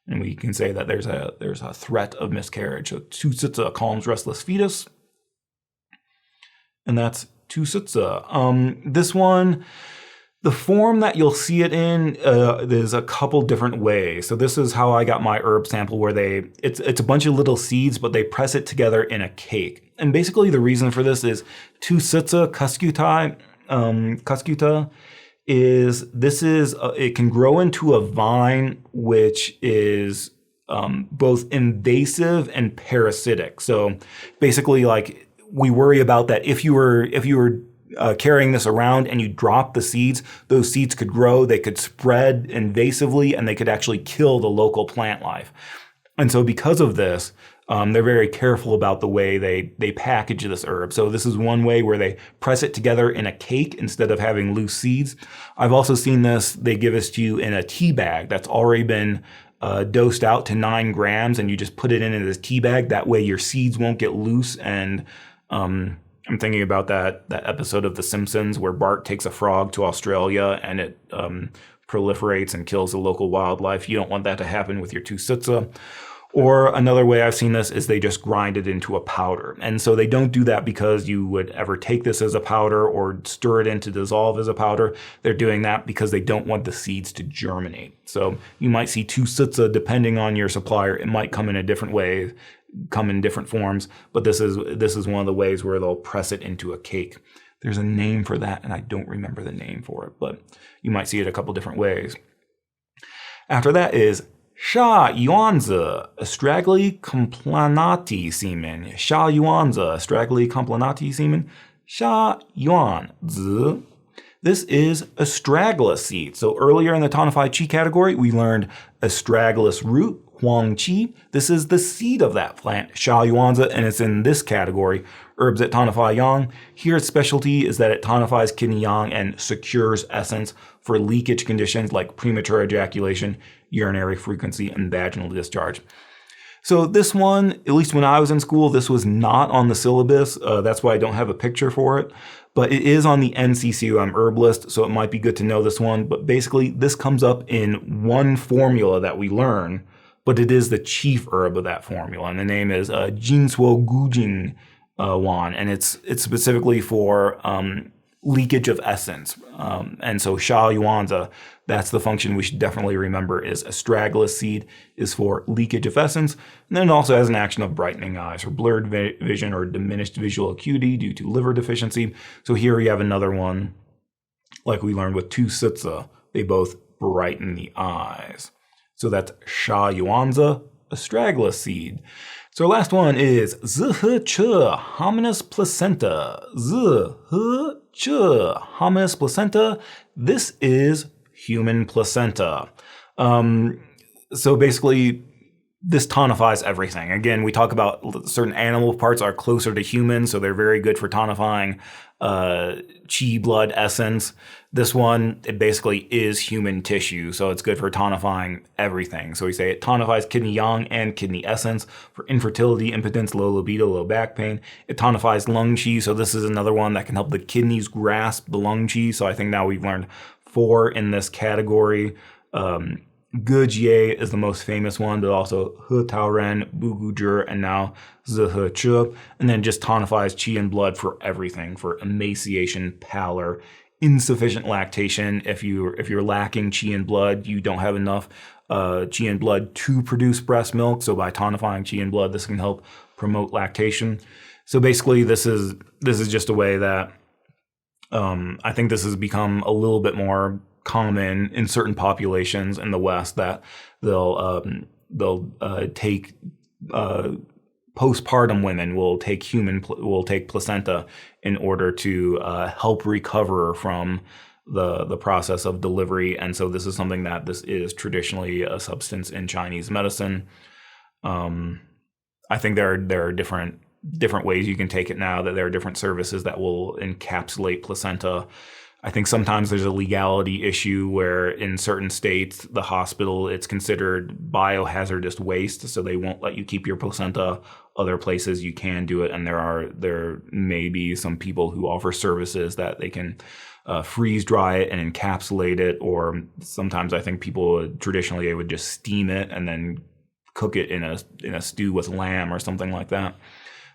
And we can say that there's a threat of miscarriage. So Tusitsa calms restless fetus. And that's Tusitsa. This one, the form that you'll see it in, there's a couple different ways. So this is how I got my herb sample, where it's a bunch of little seeds, but they press it together in a cake. And basically the reason for this is Tusitsa cuscuta it can grow into a vine, which is both invasive and parasitic. So basically, like, we worry about that if you were carrying this around and you drop the seeds, those seeds could grow, they could spread invasively, and they could actually kill the local plant life. And so because of this, they're very careful about the way they package this herb. So this is one way where they press it together in a cake instead of having loose seeds. I've also seen this, they give this to you in a tea bag that's already been dosed out to 9 grams, and you just put it in this tea bag. That way your seeds won't get loose. And I'm thinking about that episode of The Simpsons where Bart takes a frog to Australia and it proliferates and kills the local wildlife. You don't want that to happen with your Tusitsa. Or another way I've seen this is they just grind it into a powder. And so they don't do that because you would ever take this as a powder or stir it in to dissolve as a powder. They're doing that because they don't want the seeds to germinate. So you might see Tusitsa, depending on your supplier, it might come in a different way, come in different forms, but this is one of the ways where they'll press it into a cake. There's a name for that, and I don't remember the name for it, but you might see it a couple different ways. After that is Sha Yuanzi, Astragali complanati semen. Sha Yuanzi, Astragali complanati semen. Sha Yuanzi. This is astragalus seed. So earlier in the Tonify Chi category, we learned astragalus root, Huang Chi. This is the seed of that plant, Sha Yuanzi, and it's in this category, herbs that tonify yang. Here its specialty is that it tonifies kidney yang and secures essence for leakage conditions like premature ejaculation, urinary frequency, and vaginal discharge. So this one, at least when I was in school, this was not on the syllabus. That's why I don't have a picture for it. But it is on the NCCAOM herb list, so it might be good to know this one. But basically, this comes up in one formula that we learn, but it is the chief herb of that formula. And the name is Jinswo Gujing Wan, and it's specifically for leakage of essence. And so Sha Yuanzi, that's the function we should definitely remember, is astragalus seed is for leakage of essence. And then it also has an action of brightening eyes or blurred vision or diminished visual acuity due to liver deficiency. So here we have another one, like we learned with Tusitsa, they both brighten the eyes. So that's Sha Yuanzi, astragalus seed. So our last one is Zihe hominis placenta. Zihe hominis placenta. This is human placenta. So basically, this tonifies everything. Again, we talk about certain animal parts are closer to humans, so they're very good for tonifying chi blood essence. This one, it basically is human tissue, so it's good for tonifying everything. So we say it tonifies kidney yang and kidney essence for infertility, impotence, low libido, low back pain. It tonifies lung chi, so this is another one that can help the kidneys grasp the lung chi. So I think now we've learned 4 in this category. Gejie is the most famous one, but also He Tao Ren, Bu Gu Zhi, and now Zihe Che. And then just tonifies qi and blood for everything, for emaciation, pallor, insufficient lactation. If you're lacking qi and blood, you don't have enough qi and blood to produce breast milk. So by tonifying qi and blood, this can help promote lactation. So basically, this is just a way that I think this has become a little bit more common in certain populations in the West, that they'll take postpartum women will take placenta in order to help recover from the process of delivery. And so this is something that this is traditionally a substance in Chinese medicine. I think there are different different ways you can take it now, that there are different services that will encapsulate placenta. I think sometimes there's a legality issue where in certain states, the hospital, it's considered biohazardous waste, so they won't let you keep your placenta. Other places you can do it, and there may be some people who offer services that they can freeze dry it and encapsulate it, or sometimes I think people traditionally they would just steam it and then cook it in a stew with lamb or something like that.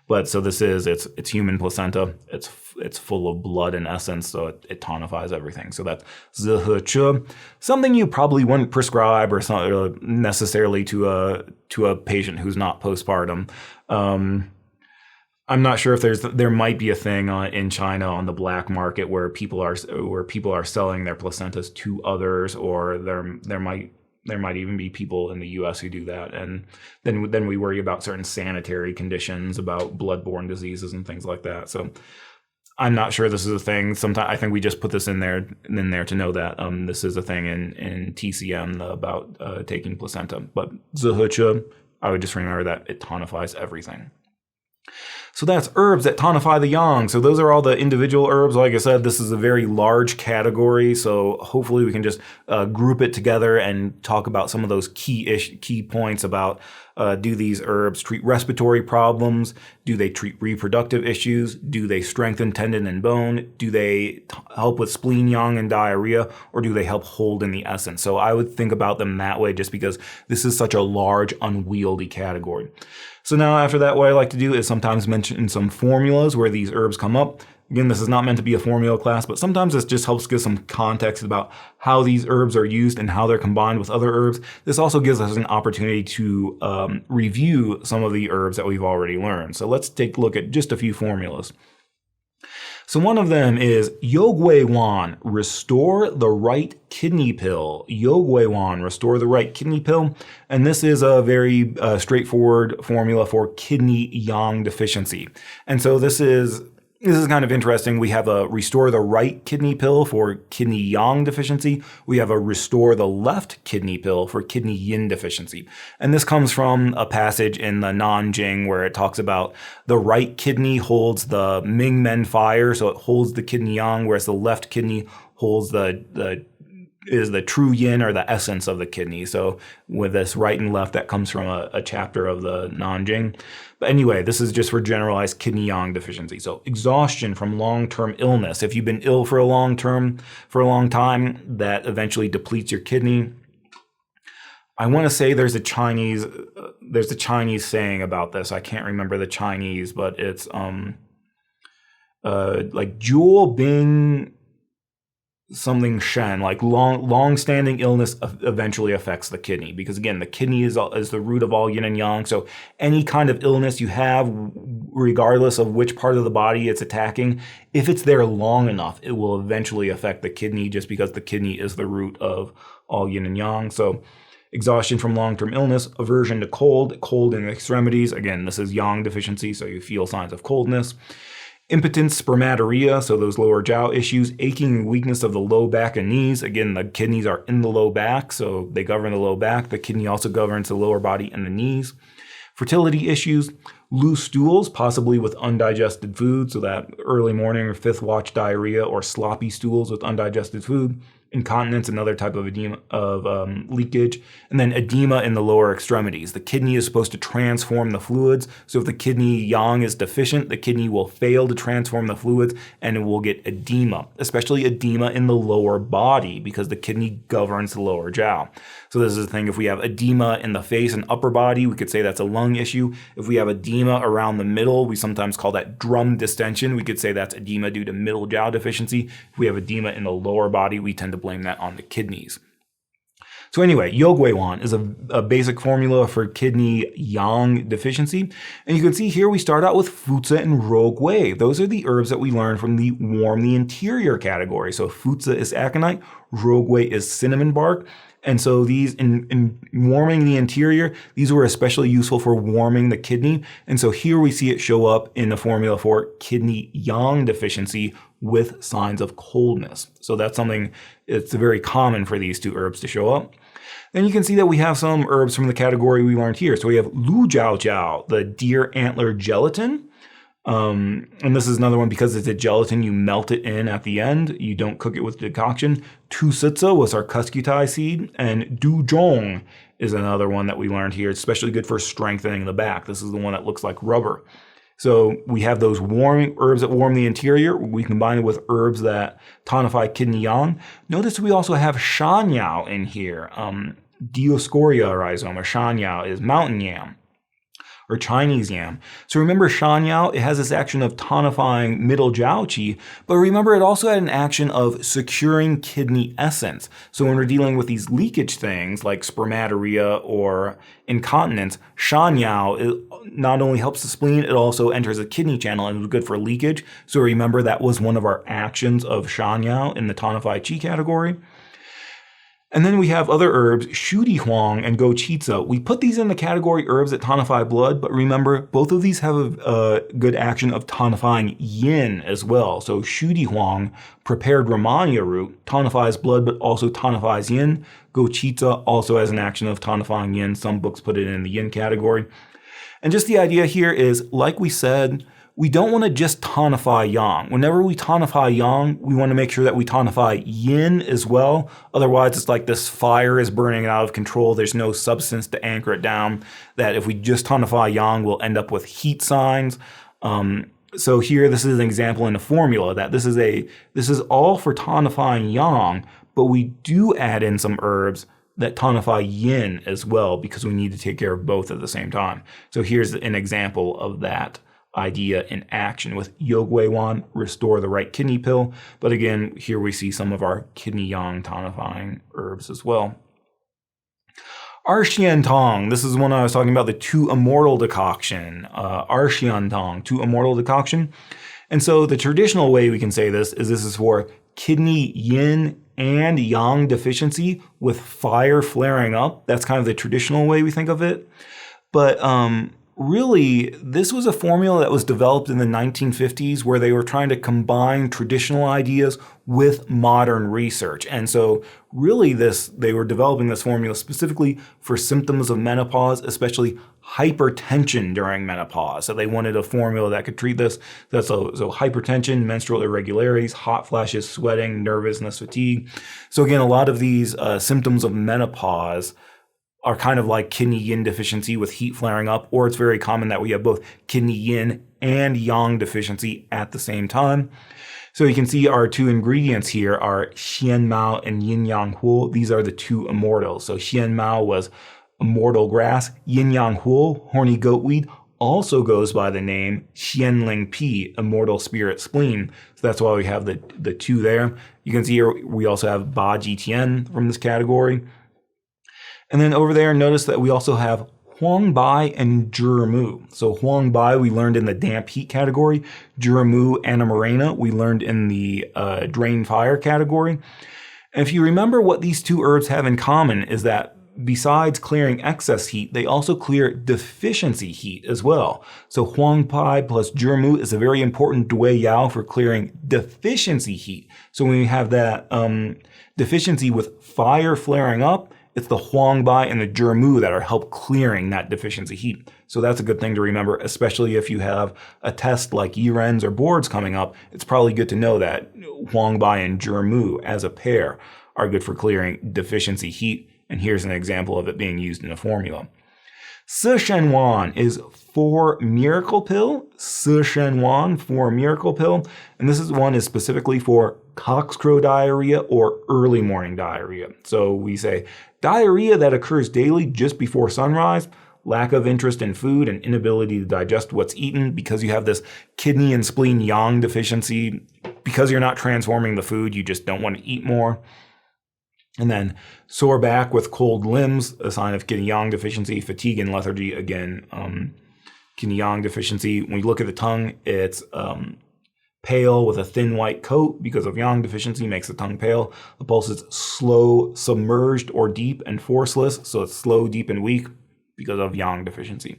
But so this it's human placenta. It's full of blood in essence, so it tonifies everything. So that's zhe, something you probably wouldn't prescribe or necessarily to a patient who's not postpartum. I'm not sure if there might be a thing in China on the black market where people are selling their placentas to others, or there might even be people in the U.S. who do that, and then we worry about certain sanitary conditions, about bloodborne diseases and things like that. So I'm not sure this is a thing. Sometimes I think we just put this in there to know that this is a thing in TCM about taking placenta. But zhe, I would just remember that it tonifies everything. So that's herbs that tonify the yang. So those are all the individual herbs. Like I said, this is a very large category. So hopefully we can just group it together and talk about some of those key points about do these herbs treat respiratory problems? Do they treat reproductive issues? Do they strengthen tendon and bone? Do they help with spleen yang and diarrhea? Or do they help hold in the essence? So I would think about them that way just because this is such a large, unwieldy category. So now after that, what I like to do is sometimes mention some formulas where these herbs come up. Again, this is not meant to be a formula class, but sometimes this just helps give some context about how these herbs are used and how they're combined with other herbs. This also gives us an opportunity to review some of the herbs that we've already learned. So let's take a look at just a few formulas. So one of them is Yogui Wan, restore the right kidney pill. Yogui Wan, restore the right kidney pill. And this is a very straightforward formula for kidney yang deficiency. And so this is kind of interesting. We have a restore the right kidney pill for kidney yang deficiency. We have a restore the left kidney pill for kidney yin deficiency. And this comes from a passage in the Nanjing where it talks about the right kidney holds the Ming Men fire, so it holds the kidney yang, whereas the left kidney holds is the true yin, or the essence of the kidney. So with this right and left, that comes from a chapter of the Nanjing. But anyway, this is just for generalized kidney yang deficiency. So exhaustion from long-term illness. If you've been ill for a long time, that eventually depletes your kidney. I want to say there's a Chinese saying about this. I can't remember the Chinese, but it's like Juo Bing something shen, like long-standing illness eventually affects the kidney, because again, the kidney is the root of all yin and yang. So any kind of illness you have, regardless of which part of the body it's attacking, if it's there long enough, it will eventually affect the kidney, just because the kidney is the root of all yin and yang. So exhaustion from long-term illness, aversion to cold in the extremities. Again, this is yang deficiency, so you feel signs of coldness. Impotence, spermatorrhea, so those lower jiao issues, aching and weakness of the low back and knees. Again, the kidneys are in the low back, so they govern the low back. The kidney also governs the lower body and the knees. Fertility issues, loose stools, possibly with undigested food, so that early morning or fifth watch diarrhea, or sloppy stools with undigested food. Incontinence, another type of edema of leakage, and then edema in the lower extremities. The kidney is supposed to transform the fluids, so if the kidney yang is deficient, the kidney will fail to transform the fluids and it will get edema, especially edema in the lower body, because the kidney governs the lower jiao. So this is the thing, if we have edema in the face and upper body, we could say that's a lung issue. If we have edema around the middle, we sometimes call that drum distension. We could say that's edema due to middle jiao deficiency. If we have edema in the lower body, we tend to blame that on the kidneys. So anyway, Yogui Wan is a basic formula for kidney yang deficiency. And you can see here we start out with Fuzi and Rogui. Those are the herbs that we learned from the warm the interior category. So Fuzi is aconite, Rogui is cinnamon bark. And so these, in warming the interior, these were especially useful for warming the kidney. And so here we see it show up in the formula for kidney yang deficiency with signs of coldness. So that's something, it's very common for these two herbs to show up. Then you can see that we have some herbs from the category we learned here. So we have Lu Jiao Jiao, the deer antler gelatin. And this is another one because it's a gelatin, you melt it in at the end. You don't cook it with decoction. Tusutsa was our cuscutai seed, and dujong is another one that we learned here. It's especially good for strengthening the back. This is the one that looks like rubber. So we have those warming herbs that warm the interior. We combine it with herbs that tonify kidney yang. Notice we also have shanyao in here. Dioscorea rhizome, or shanyao, is mountain yam, or Chinese yam. So remember shanyao, it has this action of tonifying middle jiao qi, but remember it also had an action of securing kidney essence. So when we're dealing with these leakage things like spermatorrhea or incontinence, shanyao not only helps the spleen, it also enters a kidney channel and is good for leakage. So remember that was one of our actions of shanyao in the tonify qi category. And then we have other herbs, Shudi Huang and Gochitsa. We put these in the category herbs that tonify blood, but remember, both of these have a good action of tonifying yin as well. So Shudi Huang, prepared Romania root, tonifies blood, but also tonifies yin. Gochitsa also has an action of tonifying yin. Some books put it in the yin category. And just the idea here is, like we said, we don't want to just tonify yang. Whenever we tonify yang, we want to make sure that we tonify yin as well. Otherwise, it's like this fire is burning out of control. There's no substance to anchor it down. That if we just tonify yang, we'll end up with heat signs. So here, this is an example in a formula that this is all for tonifying yang, but we do add in some herbs that tonify yin as well because we need to take care of both at the same time. So here's an example of that idea in action with Yogweiwan, restore the right kidney pill. But again, here we see some of our kidney yang tonifying herbs as well. Arshian Tong, this is one I was talking about, the two immortal decoction. Arshian Tong, two immortal decoction. And so the traditional way we can say this is for kidney yin and yang deficiency with fire flaring up. That's kind of the traditional way we think of it. But really, this was a formula that was developed in the 1950s where they were trying to combine traditional ideas with modern research. And so really they were developing this formula specifically for symptoms of menopause, especially hypertension during menopause. So they wanted a formula that could treat this. So hypertension, menstrual irregularities, hot flashes, sweating, nervousness, fatigue. So again, a lot of these symptoms of menopause are kind of like kidney yin deficiency with heat flaring up, or it's very common that we have both kidney yin and yang deficiency at the same time. So you can see our two ingredients here are xian mao and yin yang huo. These are the two immortals. So xian mao was immortal grass. Yin yang huo, horny goatweed, also goes by the name xianling pi, immortal spirit spleen. So that's why we have the two there. You can see here we also have ba ji tian from this category. And then over there, notice that we also have Huang Bai and Juramu. So Huang Bai we learned in the damp heat category. Juramu Anamorena we learned in the drain fire category. And if you remember what these two herbs have in common is that besides clearing excess heat, they also clear deficiency heat as well. So Huang Bai plus Juramu is a very important Dui Yao for clearing deficiency heat. So when we have that deficiency with fire flaring up, it's the Huang Bai and the Juramu that are help clearing that deficiency heat. So that's a good thing to remember, especially if you have a test like ERENs or boards coming up. It's probably good to know that Huang Bai and Juramu as a pair are good for clearing deficiency heat. And here's an example of it being used in a formula. Si Shen Wan is for miracle pill. Si Shen Wan for miracle pill. And this one is specifically for cockscrow diarrhea or early morning diarrhea. So we say diarrhea that occurs daily just before sunrise, lack of interest in food and inability to digest what's eaten because you have this kidney and spleen yang deficiency. Because you're not transforming the food, you just don't want to eat more. And then sore back with cold limbs, a sign of kidney yang deficiency. Fatigue and lethargy, again, kidney yang deficiency. When you look at the tongue, it's pale with a thin white coat because of yang deficiency, makes the tongue pale. The pulse is slow, submerged, or deep and forceless. So it's slow, deep, and weak because of yang deficiency.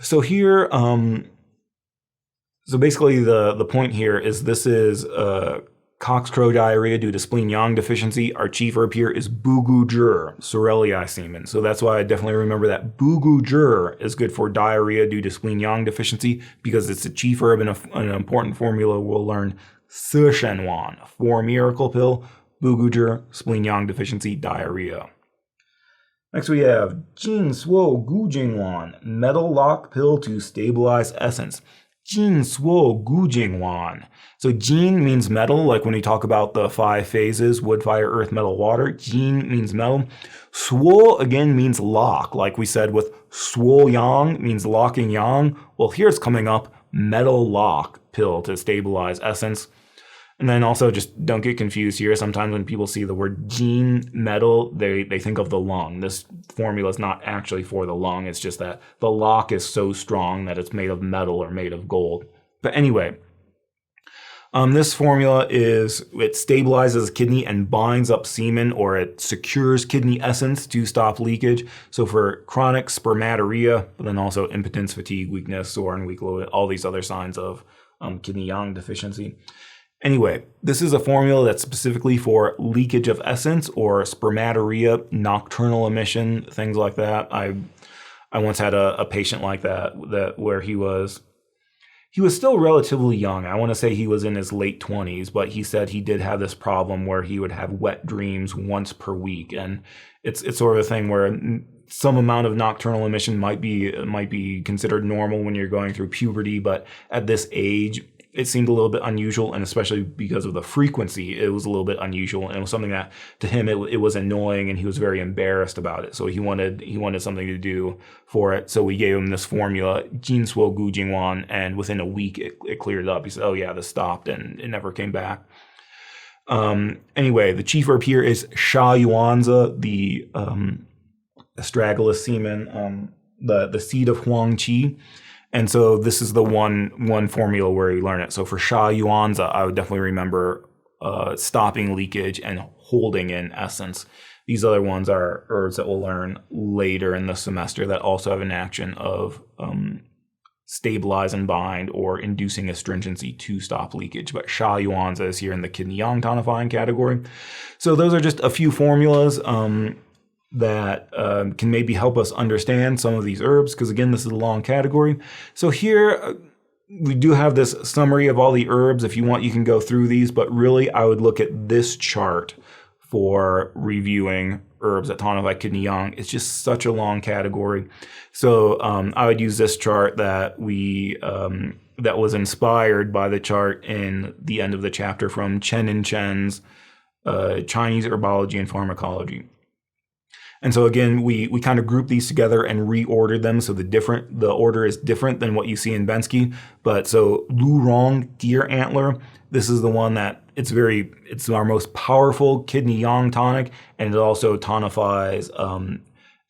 So here, so basically the point here is this is cockscrow diarrhea due to spleen yang deficiency. Our chief herb here is bugujur, Sorelii semen. So that's why I definitely remember that bugujur is good for diarrhea due to spleen yang deficiency because it's a chief herb and an important formula we'll learn. Sishenwan, 4 miracle pill, bugujur, spleen yang deficiency, diarrhea. Next we have Jin Suo Gujingwan, metal lock pill to stabilize essence. Jin Suo Gujingwan. So Jin means metal, like when we talk about the 5 phases, wood, fire, earth, metal, water. Jin means metal. Suo again means lock, like we said with Suo Yang means locking yang. Well, here it's coming up, metal lock pill to stabilize essence. And then also just don't get confused here. Sometimes when people see the word Jin metal, they think of the lung. This formula is not actually for the lung. It's just that the lock is so strong that it's made of metal or made of gold. But anyway, this formula it stabilizes kidney and binds up semen, or it secures kidney essence to stop leakage. So for chronic spermatorrhea, but then also impotence, fatigue, weakness, sore and weak load, all these other signs of kidney yang deficiency. Anyway, this is a formula that's specifically for leakage of essence or spermatorrhea, nocturnal emission, things like that. I once had a patient like that where he was still relatively young. I want to say he was in his late 20s, but he said he did have this problem where he would have wet dreams once per week. And it's sort of a thing where some amount of nocturnal emission might be considered normal when you're going through puberty, but at this age, it seemed a little bit unusual, and especially because of the frequency, it was a little bit unusual, and it was something that to him it was annoying, and he was very embarrassed about it. So he wanted something to do for it. So we gave him this formula, Jin Suo Gu Jingwan, and within a week it cleared up. He said, "Oh yeah, this stopped," and it never came back. Anyway, the chief herb here is Sha Yuanzi, the astragalus semen, the seed of Huang Qi. And so this is the one formula where you learn it. So for Sha Yuanzi, I would definitely remember stopping leakage and holding in essence. These other ones are herbs that we'll learn later in the semester that also have an action of stabilize and bind or inducing astringency to stop leakage. But Sha Yuanzi is here in the kidney yang tonifying category. So those are just a few formulas that can maybe help us understand some of these herbs, because again, this is a long category. So here we do have this summary of all the herbs. If you want, you can go through these, but really I would look at this chart for reviewing herbs at Tonify Kidney Yang. It's just such a long category. So I would use this chart that that was inspired by the chart in the end of the chapter from Chen and Chen's Chinese Herbology and Pharmacology. And so again, we kind of group these together and reordered them. So the order is different than what you see in Bensky. But so Lu Rong, deer antler, this is the one that it's our most powerful kidney yang tonic, and it also tonifies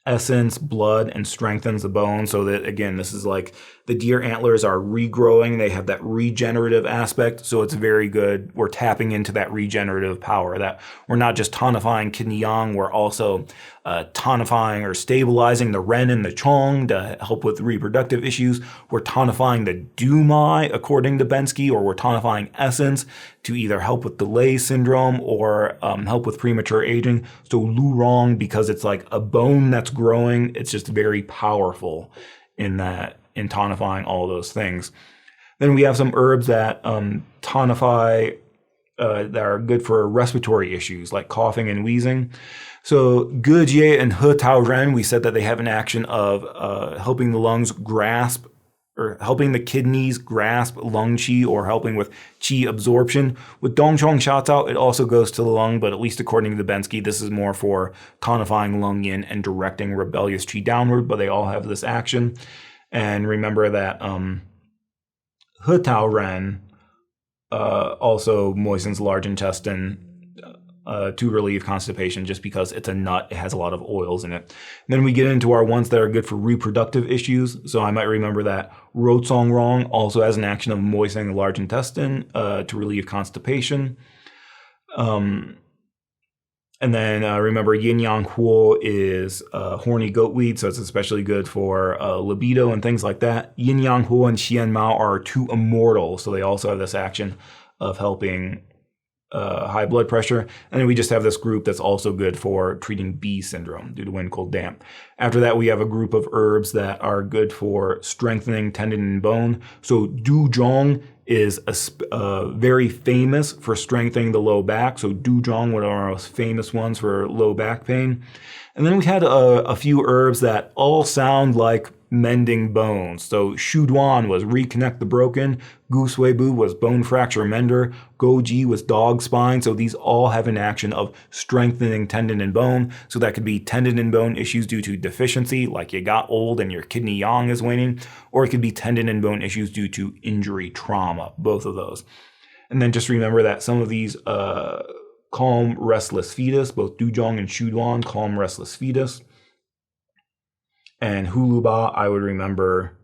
essence, blood, and strengthens the bone. So that again, this is like the deer antlers are regrowing. They have that regenerative aspect. So it's very good. We're tapping into that regenerative power, that we're not just tonifying kidney yang, we're also tonifying or stabilizing the ren and the chong to help with reproductive issues. We're tonifying the dumai according to Bensky, or we're tonifying essence to either help with delay syndrome or help with premature aging. So Lu Rong, because it's like a bone that's growing, it's just very powerful in tonifying all those things. Then we have some herbs that tonify that are good for respiratory issues like coughing and wheezing. So Gejie and He Tao Ren, we said that they have an action of helping the lungs grasp, or helping the kidneys grasp lung qi, or helping with qi absorption. With Dongchong Shatao, it also goes to the lung, but at least according to the Bensky, this is more for tonifying lung yin and directing rebellious qi downward, but they all have this action. And remember that He Tao Ren also moistens large intestine to relieve constipation, just because it's a nut. It has a lot of oils in it. Then we get into our ones that are good for reproductive issues. So I might remember that Rotsong Rong also has an action of moistening the large intestine to relieve constipation. And then remember Yin Yang Huo is horny goatweed, so it's especially good for libido and things like that. Yin Yang Huo and Xian Mao are two immortal, so they also have this action of helping high blood pressure. And then we just have this group that's also good for treating bee syndrome due to wind, cold, damp. After that, we have a group of herbs that are good for strengthening tendon and bone. So dujong is very famous for strengthening the low back. So dujong, one of our most famous ones for low back pain. And then we had a few herbs that all sound like mending bones. So shuduan was reconnect the broken, guswebu was bone fracture mender, goji was dog spine. So these all have an action of strengthening tendon and bone. So that could be tendon and bone issues due to deficiency, like you got old and your kidney yang is waning, or it could be tendon and bone issues due to injury, trauma, both of those. And then just remember that some of these calm restless fetus, both dujong and shuduan, calm restless fetus. And huluba, I would remember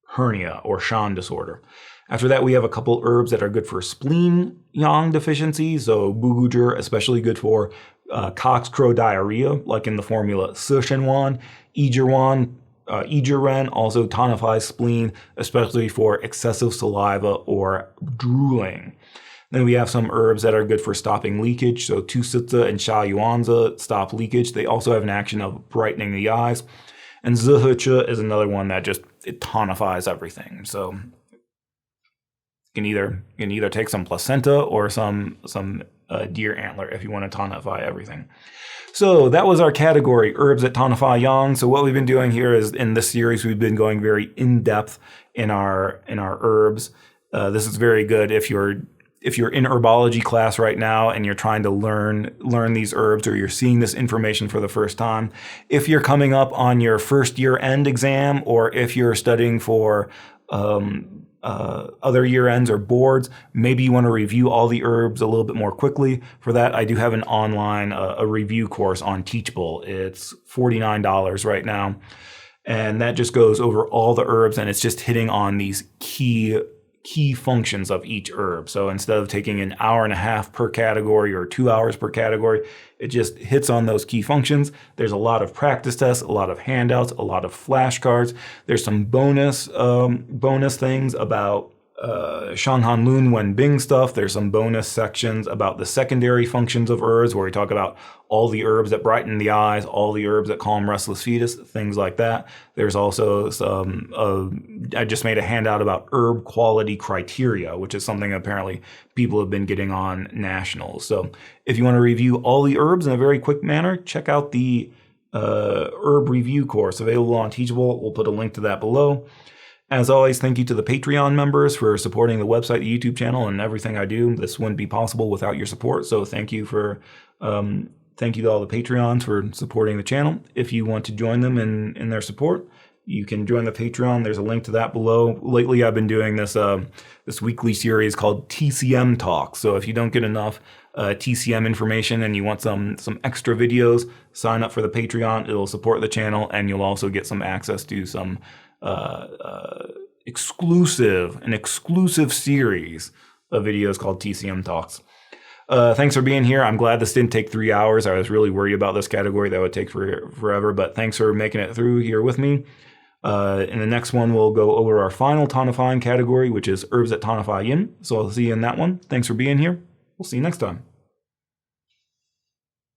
hernia or Shan disorder. After that, we have a couple herbs that are good for spleen yang deficiency. So bugujur, especially good for coxcrow diarrhea, like in the formula sishenwan. Ijiren also tonifies spleen, especially for excessive saliva or drooling. Then we have some herbs that are good for stopping leakage. So tusitza and shayuanza stop leakage. They also have an action of brightening the eyes. And zihucha is another one that it tonifies everything. So you can either take some placenta or some deer antler if you want to tonify everything. So that was our category, herbs that tonify yang. So what we've been doing here is in this series we've been going very in depth in our herbs. This is very good if you're in herbology class right now and you're trying to learn these herbs, or you're seeing this information for the first time. If you're coming up on your first year end exam, or if you're studying for other year ends or boards, maybe you want to review all the herbs a little bit more quickly. For that, I do have an online a review course on Teachable. It's $49 right now. And that just goes over all the herbs, and it's just hitting on these key functions of each herb. So instead of taking an hour and a half per category or 2 hours per category, it just hits on those key functions. There's a lot of practice tests, a lot of handouts, a lot of flashcards. There's some bonus things about Shanghan Lun Wen Bing stuff. There's some bonus sections about the secondary functions of herbs, where we talk about all the herbs that brighten the eyes, all the herbs that calm restless fetus, things like that. There's also some, I just made a handout about herb quality criteria, which is something apparently people have been getting on nationals. So if you want to review all the herbs in a very quick manner, check out the herb review course available on Teachable. We'll put a link to that below. As always, thank you to the Patreon members for supporting the website, the YouTube channel, and everything I do. This wouldn't be possible without your support. So thank you to all the Patreons for supporting the channel. If you want to join them in their support, you can join the Patreon. There's a link to that below. Lately, I've been doing this weekly series called TCM Talks. So if you don't get enough TCM information and you want some extra videos, sign up for the Patreon. It'll support the channel, and you'll also get some access to some exclusive series of videos called TCM Talks. Thanks for being here. I'm glad this didn't take 3 hours. I was really worried about this category that would take forever, but thanks for making it through here with me. In the next one, we'll go over our final tonifying category, which is herbs that tonify yin. So I'll see you in that one. Thanks for being here. We'll see you next time.